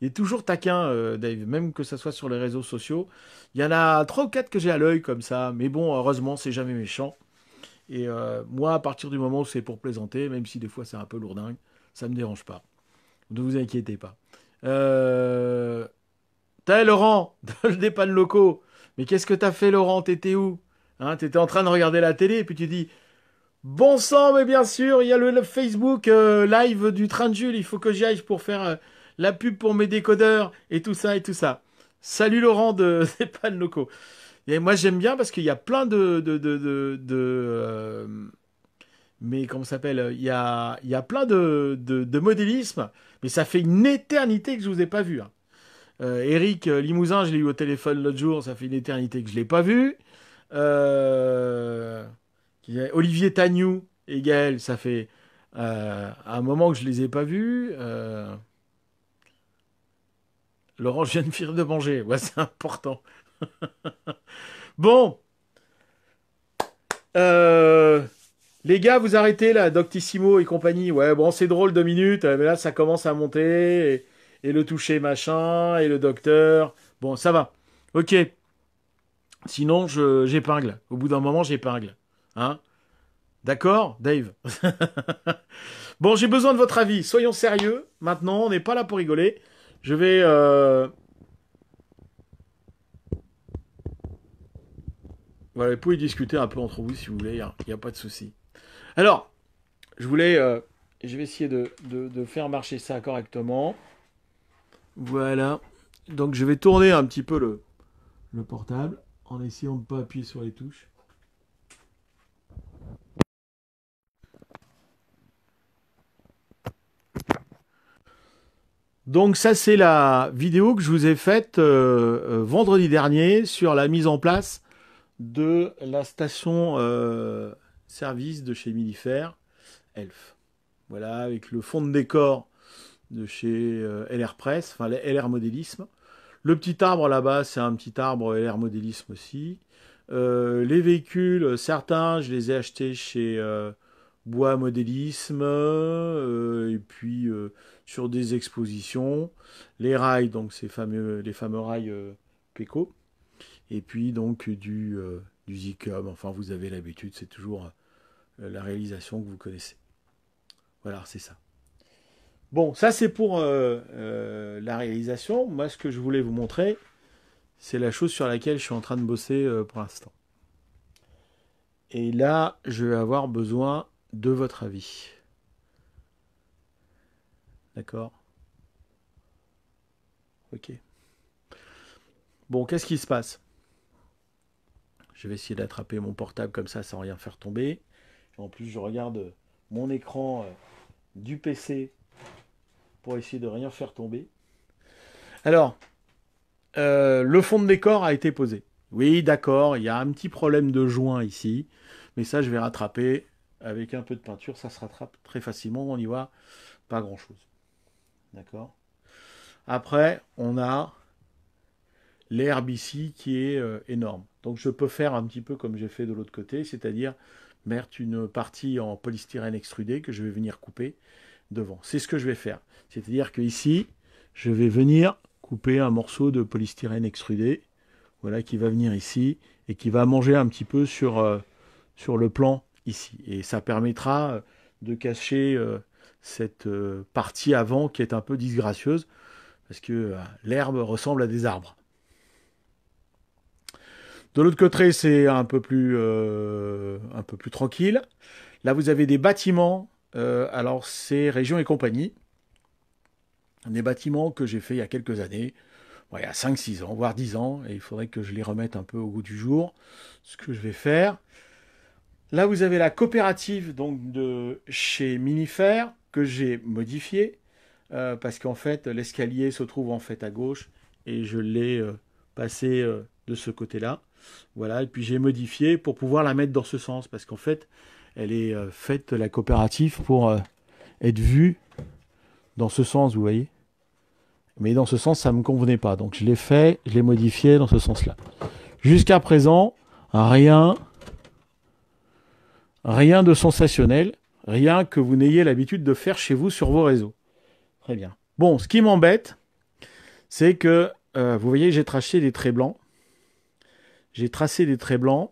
Il est toujours taquin, Dave, même que ça soit sur les réseaux sociaux. Il y en a trois ou quatre que j'ai à l'œil comme ça, mais bon, heureusement, c'est jamais méchant. Et moi, à partir du moment où c'est pour plaisanter, même si des fois c'est un peu lourdingue, ça me dérange pas. Ne vous inquiétez pas. Euh... T'as Laurent, le dépanne locaux. Mais qu'est-ce que t'as fait, Laurent? T'étais où? Hein, t'étais en train de regarder la télé, et puis tu dis, bon sang, mais bien sûr, il y a le Facebook live du train de Jules, il faut que j'y aille pour faire la pub pour mes décodeurs et tout ça et tout ça. Salut Laurent de Dépanne Locaux. Et moi j'aime bien parce qu'il y a plein mais comment ça s'appelle? Il y a plein de modélisme, mais ça fait une éternité que je vous ai pas vu. Hein. Eric Limousin, je l'ai eu au téléphone l'autre jour, ça fait une éternité que je l'ai pas vu. Euh, Olivier Tagnou et Gaël, ça fait un moment que je les ai pas vus. Laurent, je viens de finir de manger. Ouais, c'est important. Bon, euh, les gars, vous arrêtez là, Doctissimo et compagnie. Ouais, bon, c'est drôle 2 minutes, mais là, ça commence à monter, et le toucher machin, et le docteur. Bon, ça va. Ok. Sinon, j'épingle. Au bout d'un moment, j'épingle. Hein? D'accord, Dave? Bon, j'ai besoin de votre avis. Soyons sérieux. Maintenant, on n'est pas là pour rigoler. Je vais. Voilà, vous pouvez discuter un peu entre vous si vous voulez. Il n'y a pas de souci. Alors, je voulais. Je vais essayer de faire marcher ça correctement. Voilà. Donc, je vais tourner un petit peu le portable en essayant de ne pas appuyer sur les touches. Donc ça, c'est la vidéo que je vous ai faite vendredi dernier sur la mise en place de la station service de chez Milifer, Elf. Voilà, avec le fond de décor de chez LR Press, enfin LR Modélisme. Le petit arbre là-bas, c'est un petit arbre LR Modélisme aussi. Les véhicules, certains, je les ai achetés chez Bois Modélisme, et puis sur des expositions. Les rails, donc les fameux rails Peco. Et puis donc du Zicum. Enfin, vous avez l'habitude, c'est toujours la réalisation que vous connaissez. Voilà, c'est ça. Bon, ça c'est pour la réalisation. Moi, ce que je voulais vous montrer, c'est la chose sur laquelle je suis en train de bosser pour l'instant. Et là, je vais avoir besoin de votre avis. D'accord? Ok. Bon, qu'est-ce qui se passe? Je vais essayer d'attraper mon portable comme ça sans rien faire tomber. En plus, je regarde mon écran du PC pour essayer de rien faire tomber. Alors, le fond de décor a été posé. Oui, d'accord, il y a un petit problème de joint ici, mais ça, je vais rattraper avec un peu de peinture. Ça se rattrape très facilement, on y voit pas grand-chose. D'accord? Après, on a l'herbe ici qui est énorme. Donc je peux faire un petit peu comme j'ai fait de l'autre côté, c'est-à-dire mettre une partie en polystyrène extrudé que je vais venir couper devant. C'est ce que je vais faire. C'est-à-dire que ici, je vais venir couper un morceau de polystyrène extrudé, voilà, qui va venir ici et qui va manger un petit peu sur le plan ici. Et ça permettra de cacher cette partie avant qui est un peu disgracieuse, parce que l'herbe ressemble à des arbres. De l'autre côté, c'est un peu plus tranquille. Là, vous avez des bâtiments. Alors, c'est Région et compagnie. Des bâtiments que j'ai fait il y a quelques années. Bon, il y a 5-6 ans, voire 10 ans. Et il faudrait que je les remette un peu au goût du jour. Ce que je vais faire. Là, vous avez la coopérative donc, de chez Minifer que j'ai modifiée. Parce qu'en fait, l'escalier se trouve en fait à gauche. Et je l'ai passé de ce côté-là. Voilà, et puis j'ai modifié pour pouvoir la mettre dans ce sens, parce qu'en fait, elle est faite, la coopérative, pour être vue dans ce sens, vous voyez. Mais dans ce sens, ça ne me convenait pas. Donc je l'ai fait, je l'ai modifié dans ce sens-là. Jusqu'à présent, rien de sensationnel, rien que vous n'ayez l'habitude de faire chez vous sur vos réseaux. Très bien. Bon, ce qui m'embête, c'est que, vous voyez, j'ai tracé des traits blancs. J'ai tracé des traits blancs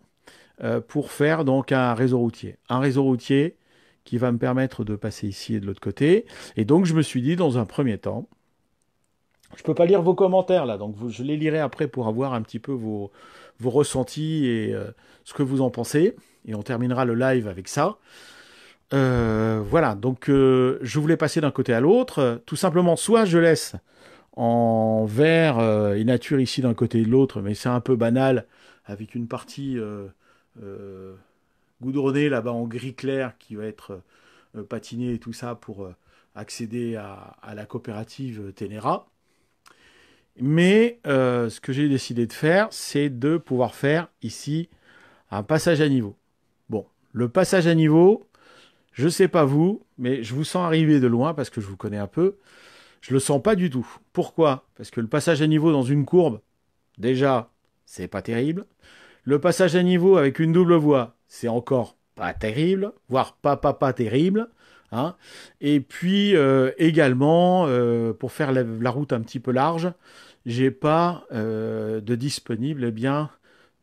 pour faire donc un réseau routier. Un réseau routier qui va me permettre de passer ici et de l'autre côté. Et donc je me suis dit dans un premier temps, je ne peux pas lire vos commentaires là, donc je les lirai après pour avoir un petit peu vos ressentis et ce que vous en pensez. Et on terminera le live avec ça. Voilà, donc je voulais passer d'un côté à l'autre. Tout simplement, soit je laisse en vert et nature ici d'un côté et de l'autre, mais c'est un peu banal, avec une partie goudronnée là-bas en gris clair qui va être patinée et tout ça pour accéder à la coopérative Ténéra. Mais ce que j'ai décidé de faire, c'est de pouvoir faire ici un passage à niveau. Bon, le passage à niveau, je sais pas vous, mais je vous sens arriver de loin parce que je vous connais un peu. Je le sens pas du tout. Pourquoi? Parce que le passage à niveau dans une courbe, déjà, c'est pas terrible. Le passage à niveau avec une double voie, c'est encore pas terrible, voire pas terrible. Hein. Et puis également, pour faire la route un petit peu large, j'ai pas de disponible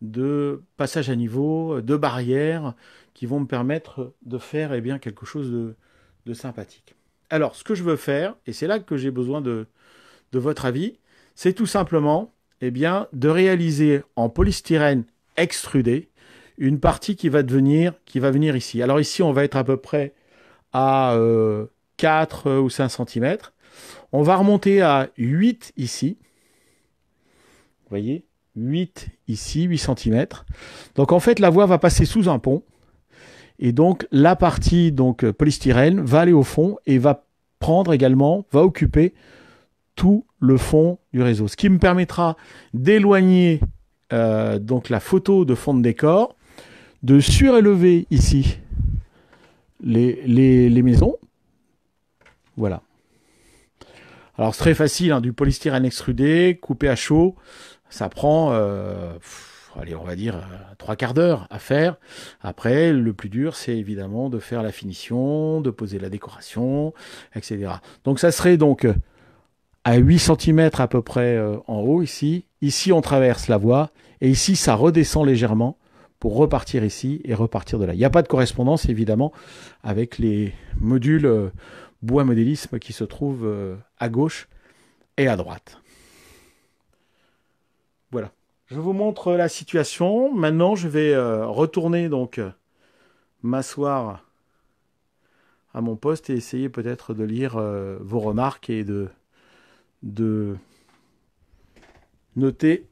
de passage à niveau, de barrières qui vont me permettre de faire quelque chose de sympathique. Alors, ce que je veux faire, et c'est là que j'ai besoin de votre avis, c'est tout simplement de réaliser en polystyrène extrudé une partie qui va venir ici. Alors ici, on va être à peu près à 4 ou 5 cm. On va remonter à 8 ici. Vous voyez, 8 ici, 8 cm. Donc en fait, la voie va passer sous un pont. Et donc la partie polystyrène va aller au fond et va occuper tout le fond du réseau. Ce qui me permettra d'éloigner la photo de fond de décor, de surélever ici les maisons. Voilà. Alors c'est très facile, hein, du polystyrène extrudé, coupé à chaud, ça prend, allez, on va dire 3/4 d'heure à faire. Après, le plus dur, c'est évidemment de faire la finition, de poser la décoration, etc. Donc ça serait à 8 cm à peu près en haut ici. Ici, on traverse la voie, et ici, ça redescend légèrement pour repartir ici et repartir de là. Il n'y a pas de correspondance, évidemment, avec les modules bois modélisme qui se trouvent à gauche et à droite. Voilà. Je vous montre la situation. Maintenant, je vais retourner m'asseoir à mon poste et essayer peut-être de lire vos remarques et de noter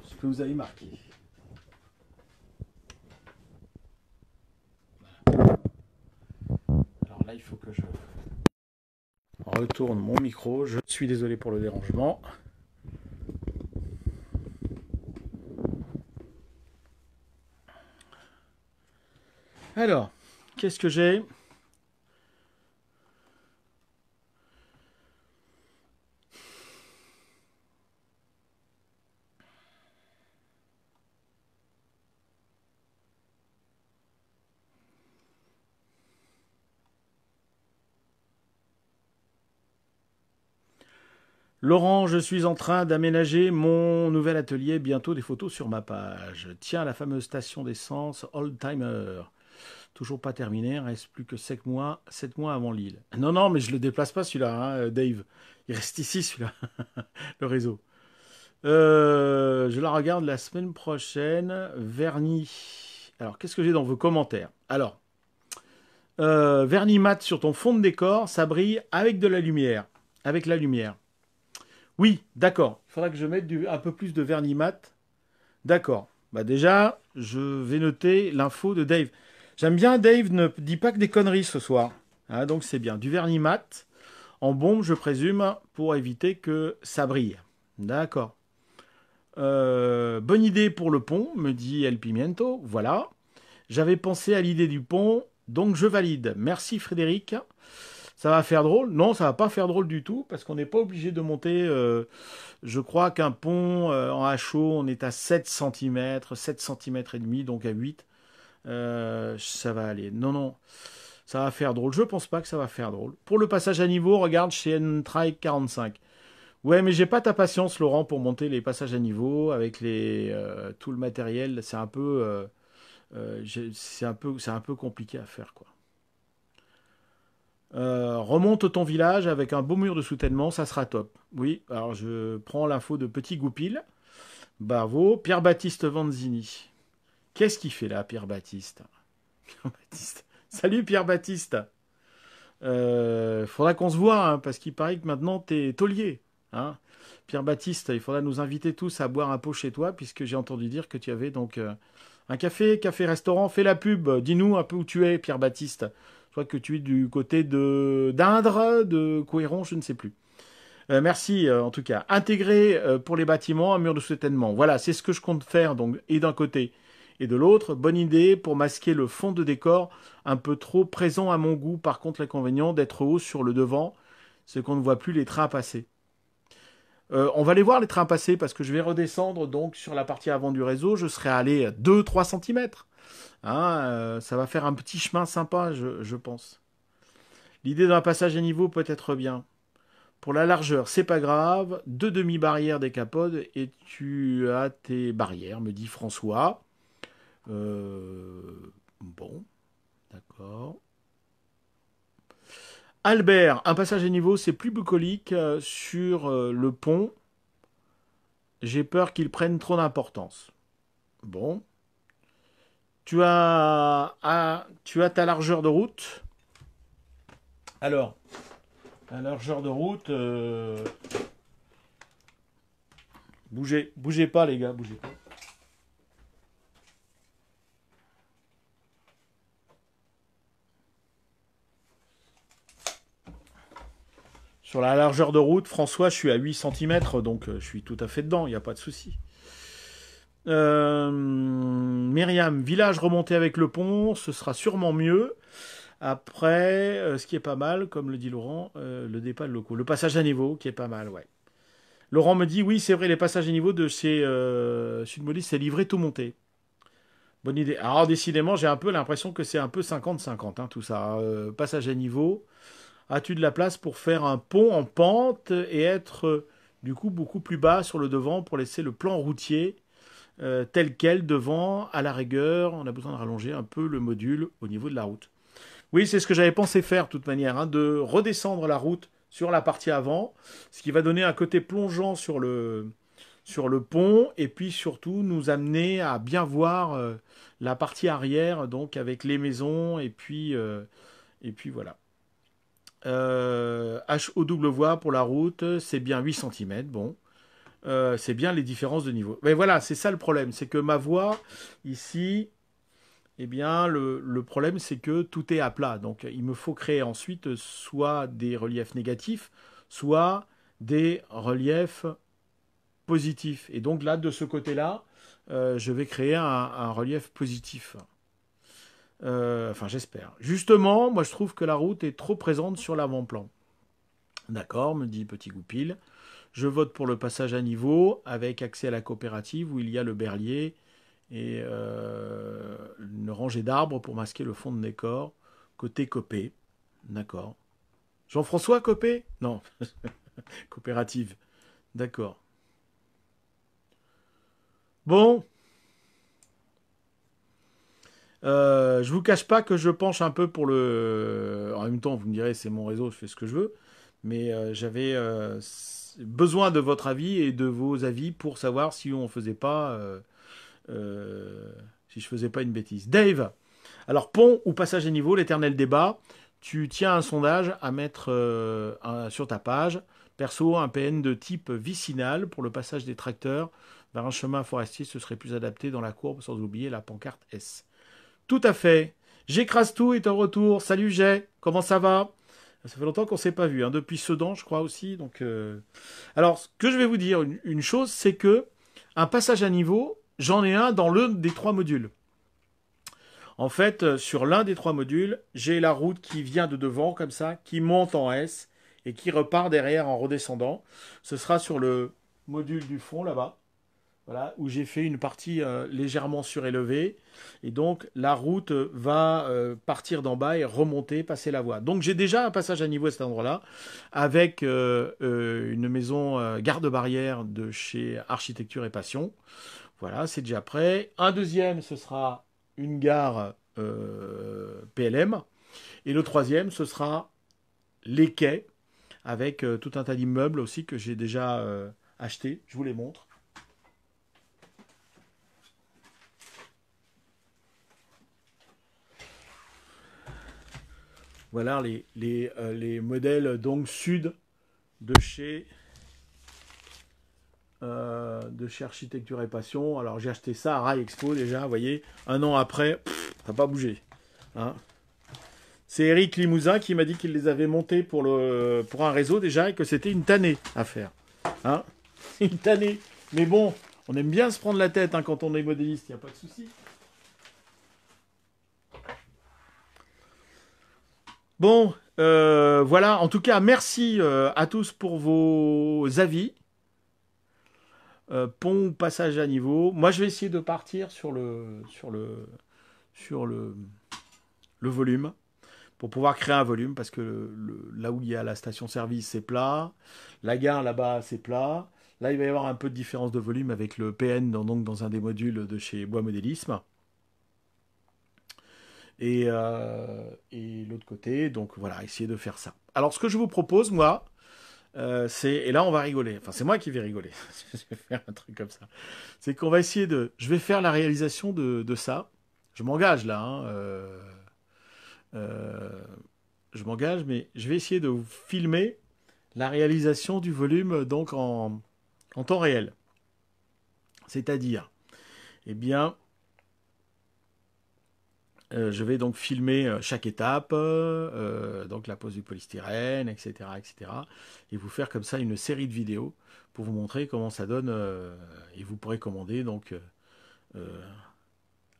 ce que vous avez marqué. Alors là, il faut que je retourne mon micro. Je suis désolé pour le dérangement. Alors, qu'est-ce que j'ai ? Laurent, je suis en train d'aménager mon nouvel atelier, bientôt des photos sur ma page. Tiens, la fameuse station d'essence Oldtimer. Toujours pas terminé, reste plus que 7 mois avant Lille. Non, mais je le déplace pas celui-là, hein, Dave. Il reste ici celui-là, le réseau. Je la regarde la semaine prochaine. Vernis. Alors, qu'est-ce que j'ai dans vos commentaires ? Alors, vernis mat sur ton fond de décor, ça brille avec de la lumière. Avec la lumière. Oui, d'accord. Il faudra que je mette un peu plus de vernis mat. D'accord. Bah déjà, je vais noter l'info de Dave. J'aime bien, Dave ne dit pas que des conneries ce soir. Hein, donc c'est bien. Du vernis mat, en bombe, je présume, pour éviter que ça brille. D'accord. Bonne idée pour le pont, me dit El Pimiento. Voilà. J'avais pensé à l'idée du pont, donc je valide. Merci Frédéric. Ça va faire drôle? Non, ça va pas faire drôle du tout, parce qu'on n'est pas obligé de monter. Je crois qu'un pont en HO, on est à 7 cm, 7 cm et demi, donc à 8. Ça va aller. Non, ça va faire drôle. Je pense pas que ça va faire drôle. Pour le passage à niveau, regarde chez N-Trike 45. Ouais, mais j'ai pas ta patience, Laurent, pour monter les passages à niveau avec tout le matériel. C'est un peu, c'est un peu compliqué à faire, quoi. Remonte ton village avec un beau mur de soutènement, ça sera top. Oui, alors je prends l'info de Petit Goupil. Bravo. Pierre-Baptiste Vanzini. Qu'est-ce qu'il fait là, Pierre-Baptiste? Pierre-Baptiste. Salut Pierre-Baptiste. Faudra qu'on se voit, hein, parce qu'il paraît que maintenant t'es taulier. Hein. Pierre-Baptiste, il faudra nous inviter tous à boire un pot chez toi, puisque j'ai entendu dire que tu avais un café-restaurant. Fais la pub, dis-nous un peu où tu es, Pierre-Baptiste. Je crois que tu es du côté d'Indre, de Couéron, je ne sais plus. Merci en tout cas. Intégrer pour les bâtiments un mur de soutènement. Voilà, c'est ce que je compte faire, donc, et d'un côté et de l'autre. Bonne idée pour masquer le fond de décor un peu trop présent à mon goût. Par contre, l'inconvénient d'être haut sur le devant, c'est qu'on ne voit plus les trains passer. On va aller voir les trains passer parce que je vais redescendre donc sur la partie avant du réseau. Je serai allé 2-3 centimètres. Hein, ça va faire un petit chemin sympa, je pense. L'idée d'un passage à niveau peut être bien. Pour la largeur, c'est pas grave. Deux demi-barrières décapodes et tu as tes barrières, me dit François. Bon, d'accord. Albert, un passage à niveau, c'est plus bucolique sur le pont. J'ai peur qu'il prenne trop d'importance. Bon. Tu as ta largeur de route. Alors, la largeur de route, bougez pas les gars, bougez pas. Sur la largeur de route, François, je suis à 8 centimètres, donc je suis tout à fait dedans, il n'y a pas de souci. Myriam, village remonté avec le pont, ce sera sûrement mieux. Après, ce qui est pas mal, comme le dit Laurent, le départ locaux. Le passage à niveau, qui est pas mal, ouais. Laurent me dit, oui, c'est vrai, les passages à niveau de chez Sud-Modis, c'est livré tout monté. Bonne idée. Alors, décidément, j'ai un peu l'impression que c'est un peu 50-50, hein, tout ça. Passage à niveau. As-tu de la place pour faire un pont en pente et être, du coup, beaucoup plus bas sur le devant pour laisser le plan routier tel quel devant, à la rigueur? On a besoin de rallonger un peu le module au niveau de la route. Oui, c'est ce que j'avais pensé faire, de toute manière, hein, de redescendre la route sur la partie avant, ce qui va donner un côté plongeant sur le pont, et puis surtout nous amener à bien voir la partie arrière, donc avec les maisons, et puis voilà. HO double voie pour la route, c'est bien 8 centimètres. Bon. C'est bien les différences de niveau. Mais voilà, c'est ça le problème, c'est que ma voie, ici, eh bien, le problème, c'est que tout est à plat. Donc, il me faut créer ensuite soit des reliefs négatifs, soit des reliefs positifs. Et donc là, de ce côté-là, je vais créer un relief positif. Enfin, j'espère. Justement, moi, je trouve que la route est trop présente sur l'avant-plan. D'accord, me dit Petit Goupil. Je vote pour le passage à niveau avec accès à la coopérative où il y a le berlier et une rangée d'arbres pour masquer le fond de décor. Côté Copé. D'accord. Jean-François Copé? Non. Coopérative. D'accord. Bon. Je vous cache pas que je penche un peu pour le. En même temps, vous me direz, c'est mon réseau, je fais ce que je veux. Mais j'avais besoin de votre avis et de vos avis pour savoir si on faisait pas. Si je faisais pas une bêtise. Dave, alors pont ou passage à niveau, l'éternel débat. Tu tiens un sondage à mettre sur ta page. Perso, un PN de type vicinal pour le passage des tracteurs vers un chemin forestier, ce serait plus adapté dans la courbe, sans oublier la pancarte S. Tout à fait. J'écrase tout est en retour. Salut Jay, comment ça va? Ça fait longtemps qu'on ne s'est pas vu, hein, depuis Sedan, je crois aussi. Donc, alors, ce que je vais vous dire, une chose, c'est que un passage à niveau, j'en ai un dans l'un des trois modules. En fait, sur l'un des trois modules, j'ai la route qui vient de devant, comme ça, qui monte en S et qui repart derrière en redescendant. Ce sera sur le module du fond, là-bas. Voilà, où j'ai fait une partie légèrement surélevée. Et donc, la route va partir d'en bas et remonter, passer la voie. Donc, j'ai déjà un passage à niveau à cet endroit-là, avec une maison garde-barrière de chez Architecture et Passion. Voilà, c'est déjà prêt. Un deuxième, ce sera une gare PLM. Et le troisième, ce sera les quais, avec tout un tas d'immeubles aussi que j'ai déjà achetés. Je vous les montre. Voilà les modèles donc sud de chez Architecture et Passion. Alors j'ai acheté ça à Rail Expo déjà, vous voyez, un an après, ça n'a pas bougé. Hein. C'est Eric Limousin qui m'a dit qu'il les avait montés pour un réseau déjà et que c'était une tannée à faire. Hein. Une tannée. Mais bon, on aime bien se prendre la tête hein, quand on est modéliste, il n'y a pas de souci. Bon, voilà. En tout cas, merci à tous pour vos avis. pont ou passage à niveau. Moi, je vais essayer de partir sur le volume pour pouvoir créer un volume parce que là où il y a la station-service, c'est plat. La gare là-bas, c'est plat. Là, il va y avoir un peu de différence de volume avec le PN donc dans un des modules de chez Bois Modélisme. Et l'autre côté, donc voilà, essayer de faire ça. Alors, ce que je vous propose, moi, et là, on va rigoler. Enfin, c'est moi qui vais rigoler. Je vais faire un truc comme ça. C'est qu'on va essayer de. Je vais faire la réalisation de ça. Je m'engage là. Hein, euh, je m'engage, mais je vais essayer de vous filmer la réalisation du volume donc en temps réel. C'est-à-dire, eh bien, je vais donc filmer chaque étape, donc la pose du polystyrène, etc., etc., et vous faire comme ça une série de vidéos pour vous montrer comment ça donne, et vous pourrez commander donc euh,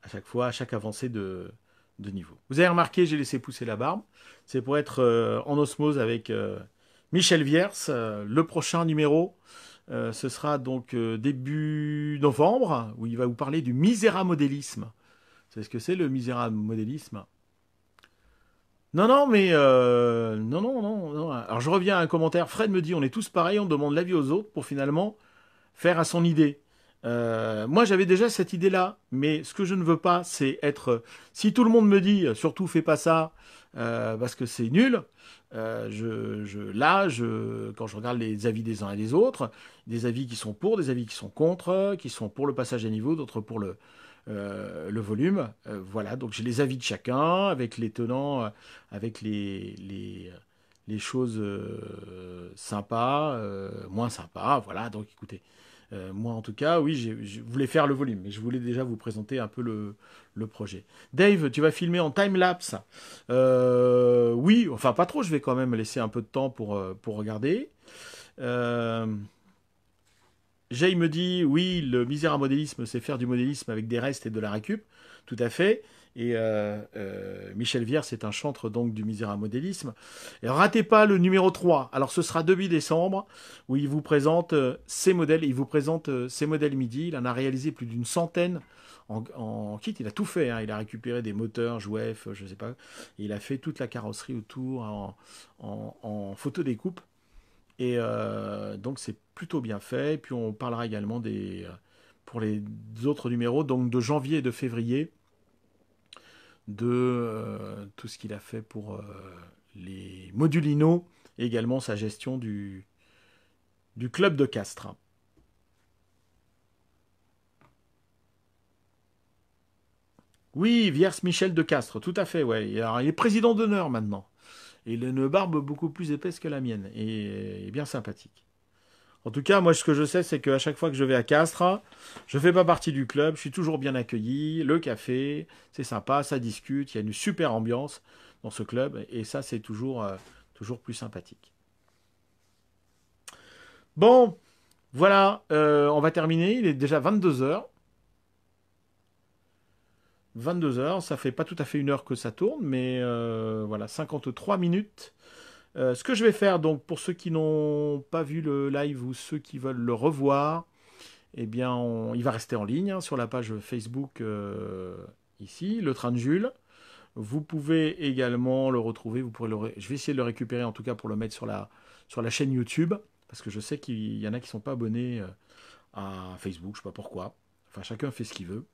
à chaque fois, à chaque avancée de niveau. Vous avez remarqué, j'ai laissé pousser la barbe. C'est pour être en osmose avec Michel Viers. Le prochain numéro, ce sera donc début novembre, où il va vous parler du miséramodélisme. Vous savez ce que c'est le miséramodélisme? Non, non, mais non, non, non, non. Alors je reviens à un commentaire. Fred me dit, on est tous pareils, on demande l'avis aux autres pour finalement faire à son idée. Moi, j'avais déjà cette idée-là, mais ce que je ne veux pas, c'est être. Si tout le monde me dit, surtout fais pas ça, parce que c'est nul. Quand je regarde les avis des uns et des autres, des avis qui sont pour, des avis qui sont contre, qui sont pour le passage à niveau, d'autres pour le volume. Voilà, donc j'ai les avis de chacun, avec les tenants, avec les choses sympas, moins sympas. Voilà, donc écoutez. Moi, en tout cas, oui, je voulais faire le volume, mais je voulais déjà vous présenter un peu le projet. Dave, tu vas filmer en time-lapse. Oui, enfin pas trop, je vais quand même laisser un peu de temps pour regarder. Euh, Jay me dit, oui, le miséramodélisme, c'est faire du modélisme avec des restes et de la récup. Tout à fait. Et Michel Viers, c'est un chantre donc du miséramodélisme. Et ratez pas le numéro 3. Alors ce sera début décembre, où il vous présente ses modèles. Il vous présente ses modèles MIDI. Il en a réalisé plus d'une centaine en kit. Il a tout fait. Hein. Il a récupéré des moteurs, jouets, je sais pas. Et il a fait toute la carrosserie autour en photo découpe. Et donc c'est plutôt bien fait. Et puis on parlera également pour les autres numéros, donc de janvier et de février, de tout ce qu'il a fait pour les modulino et également sa gestion du club de Castres. Oui, Viers Michel de Castres, tout à fait, ouais. Alors, il est président d'honneur maintenant. Et il a une barbe beaucoup plus épaisse que la mienne et bien sympathique. En tout cas, moi, ce que je sais, c'est qu'à chaque fois que je vais à Castres, je fais pas partie du club, je suis toujours bien accueilli, le café, c'est sympa, ça discute, il y a une super ambiance dans ce club, et ça, c'est toujours plus sympathique. Bon, voilà, on va terminer, il est déjà 22 heures. 22 heures, ça fait pas tout à fait une heure que ça tourne, mais voilà, 53 minutes. Ce que je vais faire, donc, pour ceux qui n'ont pas vu le live ou ceux qui veulent le revoir, eh bien, il va rester en ligne hein, sur la page Facebook ici, le train de Jules. Vous pouvez également le retrouver. Je vais essayer de le récupérer en tout cas pour le mettre sur la chaîne YouTube parce que je sais qu'il y en a qui ne sont pas abonnés à Facebook, je ne sais pas pourquoi. Enfin, chacun fait ce qu'il veut.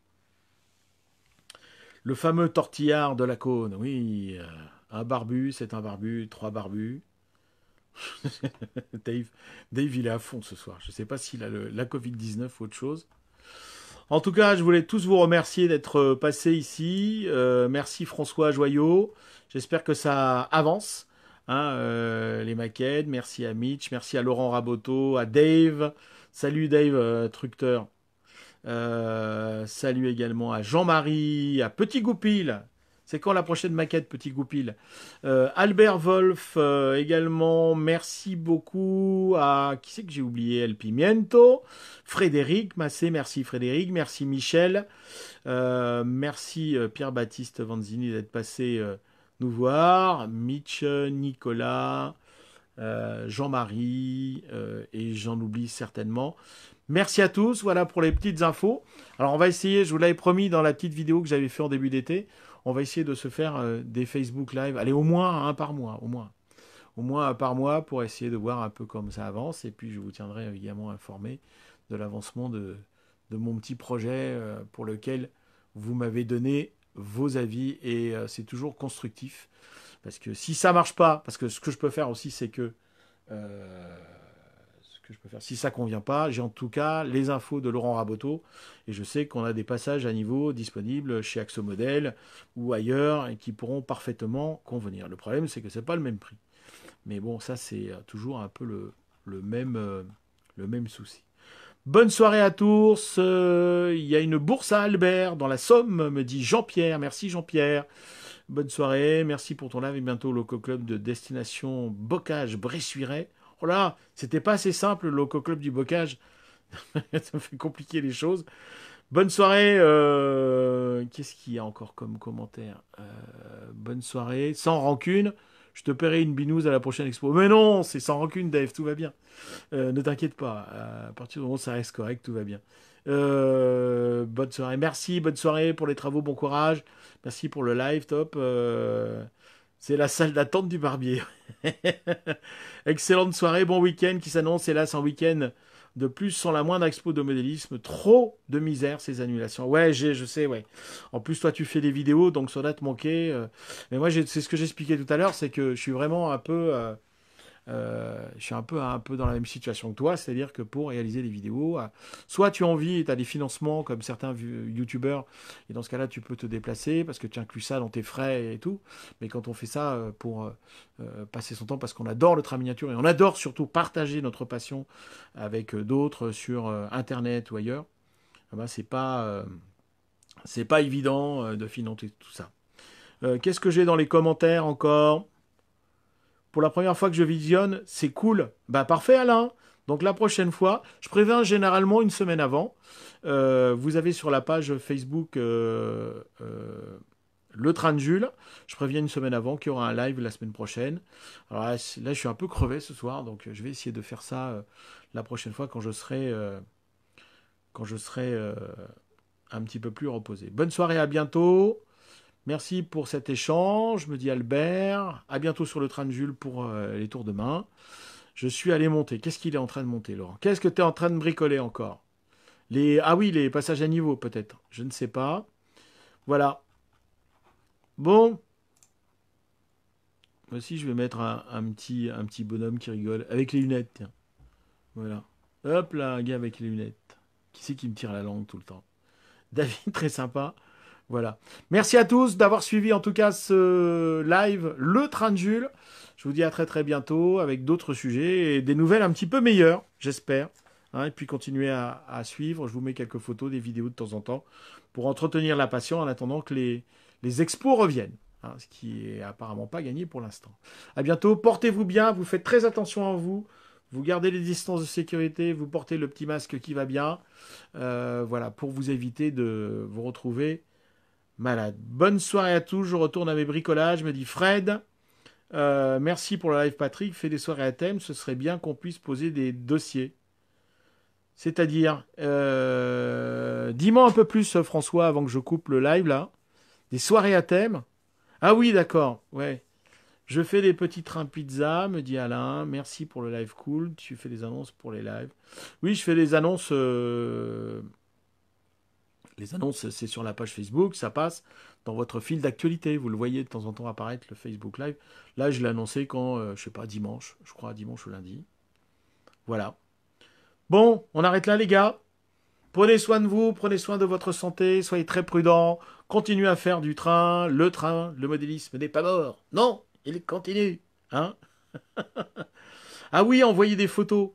Le fameux tortillard de la cône, oui. Un barbu, c'est un barbu, trois barbus. Dave, Dave, il est à fond ce soir. Je ne sais pas s'il a la Covid-19 ou autre chose. En tout cas, je voulais tous vous remercier d'être passés ici. Merci François Joyot. J'espère que ça avance, hein, les maquettes. Merci à Mitch, merci à Laurent Raboteau, à Dave. Salut Dave, Tructeur. Salut également à Jean-Marie, à Petit Goupil. C'est quand la prochaine maquette, Petit Goupil? Albert Wolf également. Merci beaucoup à qui c'est que j'ai oublié? El Pimiento. Frédéric Massé, merci Frédéric. Merci Michel. Merci Pierre-Baptiste Vanzini d'être passé nous voir. Mitch, Nicolas, Jean-Marie et j'en oublie certainement. Merci à tous, voilà pour les petites infos. Alors on va essayer, je vous l'avais promis dans la petite vidéo que j'avais fait en début d'été, on va essayer de se faire des Facebook Live, allez au moins un par mois, au moins un par mois pour essayer de voir un peu comme ça avance, et puis je vous tiendrai évidemment informé de l'avancement de mon petit projet pour lequel vous m'avez donné vos avis, et c'est toujours constructif, parce que si ça marche pas, parce que ce que je peux faire aussi c'est que euh, ce que je peux faire. Si ça convient pas, j'ai en tout cas les infos de Laurent Raboteau et je sais qu'on a des passages à niveau disponibles chez Axomodel ou ailleurs et qui pourront parfaitement convenir. Le problème, c'est que c'est pas le même prix. Mais bon, ça c'est toujours un peu le même souci. Bonne soirée à tous. Il y a une bourse à Albert dans la Somme, me dit Jean-Pierre. Merci Jean-Pierre. Bonne soirée, merci pour ton live et bientôt au Loco Club de destination Bocage Bressuiret. Oh là, c'était pas assez simple le Loco Club du Bocage. Ça me fait compliquer les choses. Bonne soirée. Qu'est-ce qu'il y a encore comme commentaire? Bonne soirée, sans rancune. Je te paierai une binouse à la prochaine expo. Mais non, c'est sans rancune, Dave, tout va bien. Ne t'inquiète pas. À partir du moment où ça reste correct, tout va bien. Bonne soirée. Merci, bonne soirée pour les travaux, bon courage. Merci pour le live, top. C'est la salle d'attente du barbier. Excellente soirée, bon week-end qui s'annonce. Hélas, un week-end de plus sans la moindre expo de modélisme. Trop de misère, ces annulations. Ouais, je sais, ouais. En plus, toi, tu fais des vidéos, donc ça doit te manquer. Mais moi, c'est ce que j'expliquais tout à l'heure, c'est que je suis vraiment un peu... je suis un peu dans la même situation que toi, c'est-à-dire que pour réaliser des vidéos, soit tu as envie et tu as des financements comme certains youtubeurs, et dans ce cas-là, tu peux te déplacer parce que tu inclus ça dans tes frais et tout. Mais quand on fait ça pour passer son temps, parce qu'on adore le train miniature et on adore surtout partager notre passion avec d'autres sur Internet ou ailleurs, eh ben, c'est pas évident de financer tout ça. Qu'est-ce que j'ai dans les commentaires encore? Pour la première fois que je visionne, c'est cool. Bah parfait Alain. Donc la prochaine fois, je préviens généralement une semaine avant. Vous avez sur la page Facebook Le Train de Jules. Je préviens une semaine avant qu'il y aura un live la semaine prochaine. Alors là, je suis un peu crevé ce soir, donc je vais essayer de faire ça la prochaine fois quand je serai un petit peu plus reposé. Bonne soirée, à bientôt. Merci pour cet échange, me dit Albert. À bientôt sur le train de Jules pour les tours de main. Je suis allé monter. Qu'est-ce qu'il est en train de monter, Laurent? Qu'est-ce que tu es en train de bricoler encore? Ah oui, les passages à niveau, peut-être. Je ne sais pas. Voilà. Bon. Moi aussi, je vais mettre un petit bonhomme qui rigole. Avec les lunettes, tiens. Voilà. Hop là, un gars avec les lunettes. Qui c'est qui me tire la langue tout le temps? David, très sympa. Voilà. Merci à tous d'avoir suivi en tout cas ce live, le train de Jules. Je vous dis à très très bientôt avec d'autres sujets et des nouvelles un petit peu meilleures, j'espère. Hein, et puis continuez à suivre. Je vous mets quelques photos, des vidéos de temps en temps pour entretenir la passion en attendant que les expos reviennent. Hein, ce qui est apparemment pas gagné pour l'instant. À bientôt. Portez-vous bien. Vous faites très attention à vous. Vous gardez les distances de sécurité. Vous portez le petit masque qui va bien. Voilà, pour vous éviter de vous retrouver malade. Bonne soirée à tous. Je retourne à mes bricolages, me dit Fred. Merci pour le live, Patrick. Fais des soirées à thème. Ce serait bien qu'on puisse poser des dossiers. C'est-à-dire, dis-moi un peu plus, François, avant que je coupe le live là. Des soirées à thème. Ah oui, d'accord. Ouais. Je fais des petits trains pizza, me dit Alain. Merci pour le live cool. Tu fais des annonces pour les lives. Oui, je fais des annonces. Les annonces, c'est sur la page Facebook, ça passe dans votre fil d'actualité. Vous le voyez de temps en temps apparaître, le Facebook Live. Là, je l'ai annoncé quand, je sais pas, dimanche, je crois, dimanche ou lundi. Voilà. Bon, on arrête là, les gars. Prenez soin de vous, prenez soin de votre santé, soyez très prudents. Continuez à faire du train, le modélisme n'est pas mort. Non, il continue. Hein? Ah oui, envoyez des photos.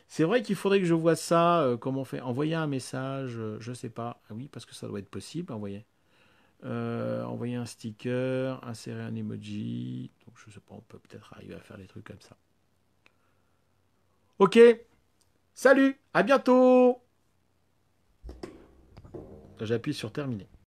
C'est vrai qu'il faudrait que je vois ça, comment on fait. Envoyer un message, je sais pas. Ah oui, parce que ça doit être possible, envoyer. Envoyer un sticker, insérer un emoji. Donc je sais pas, on peut peut-être arriver à faire des trucs comme ça. Ok, salut, à bientôt. J'appuie sur terminer.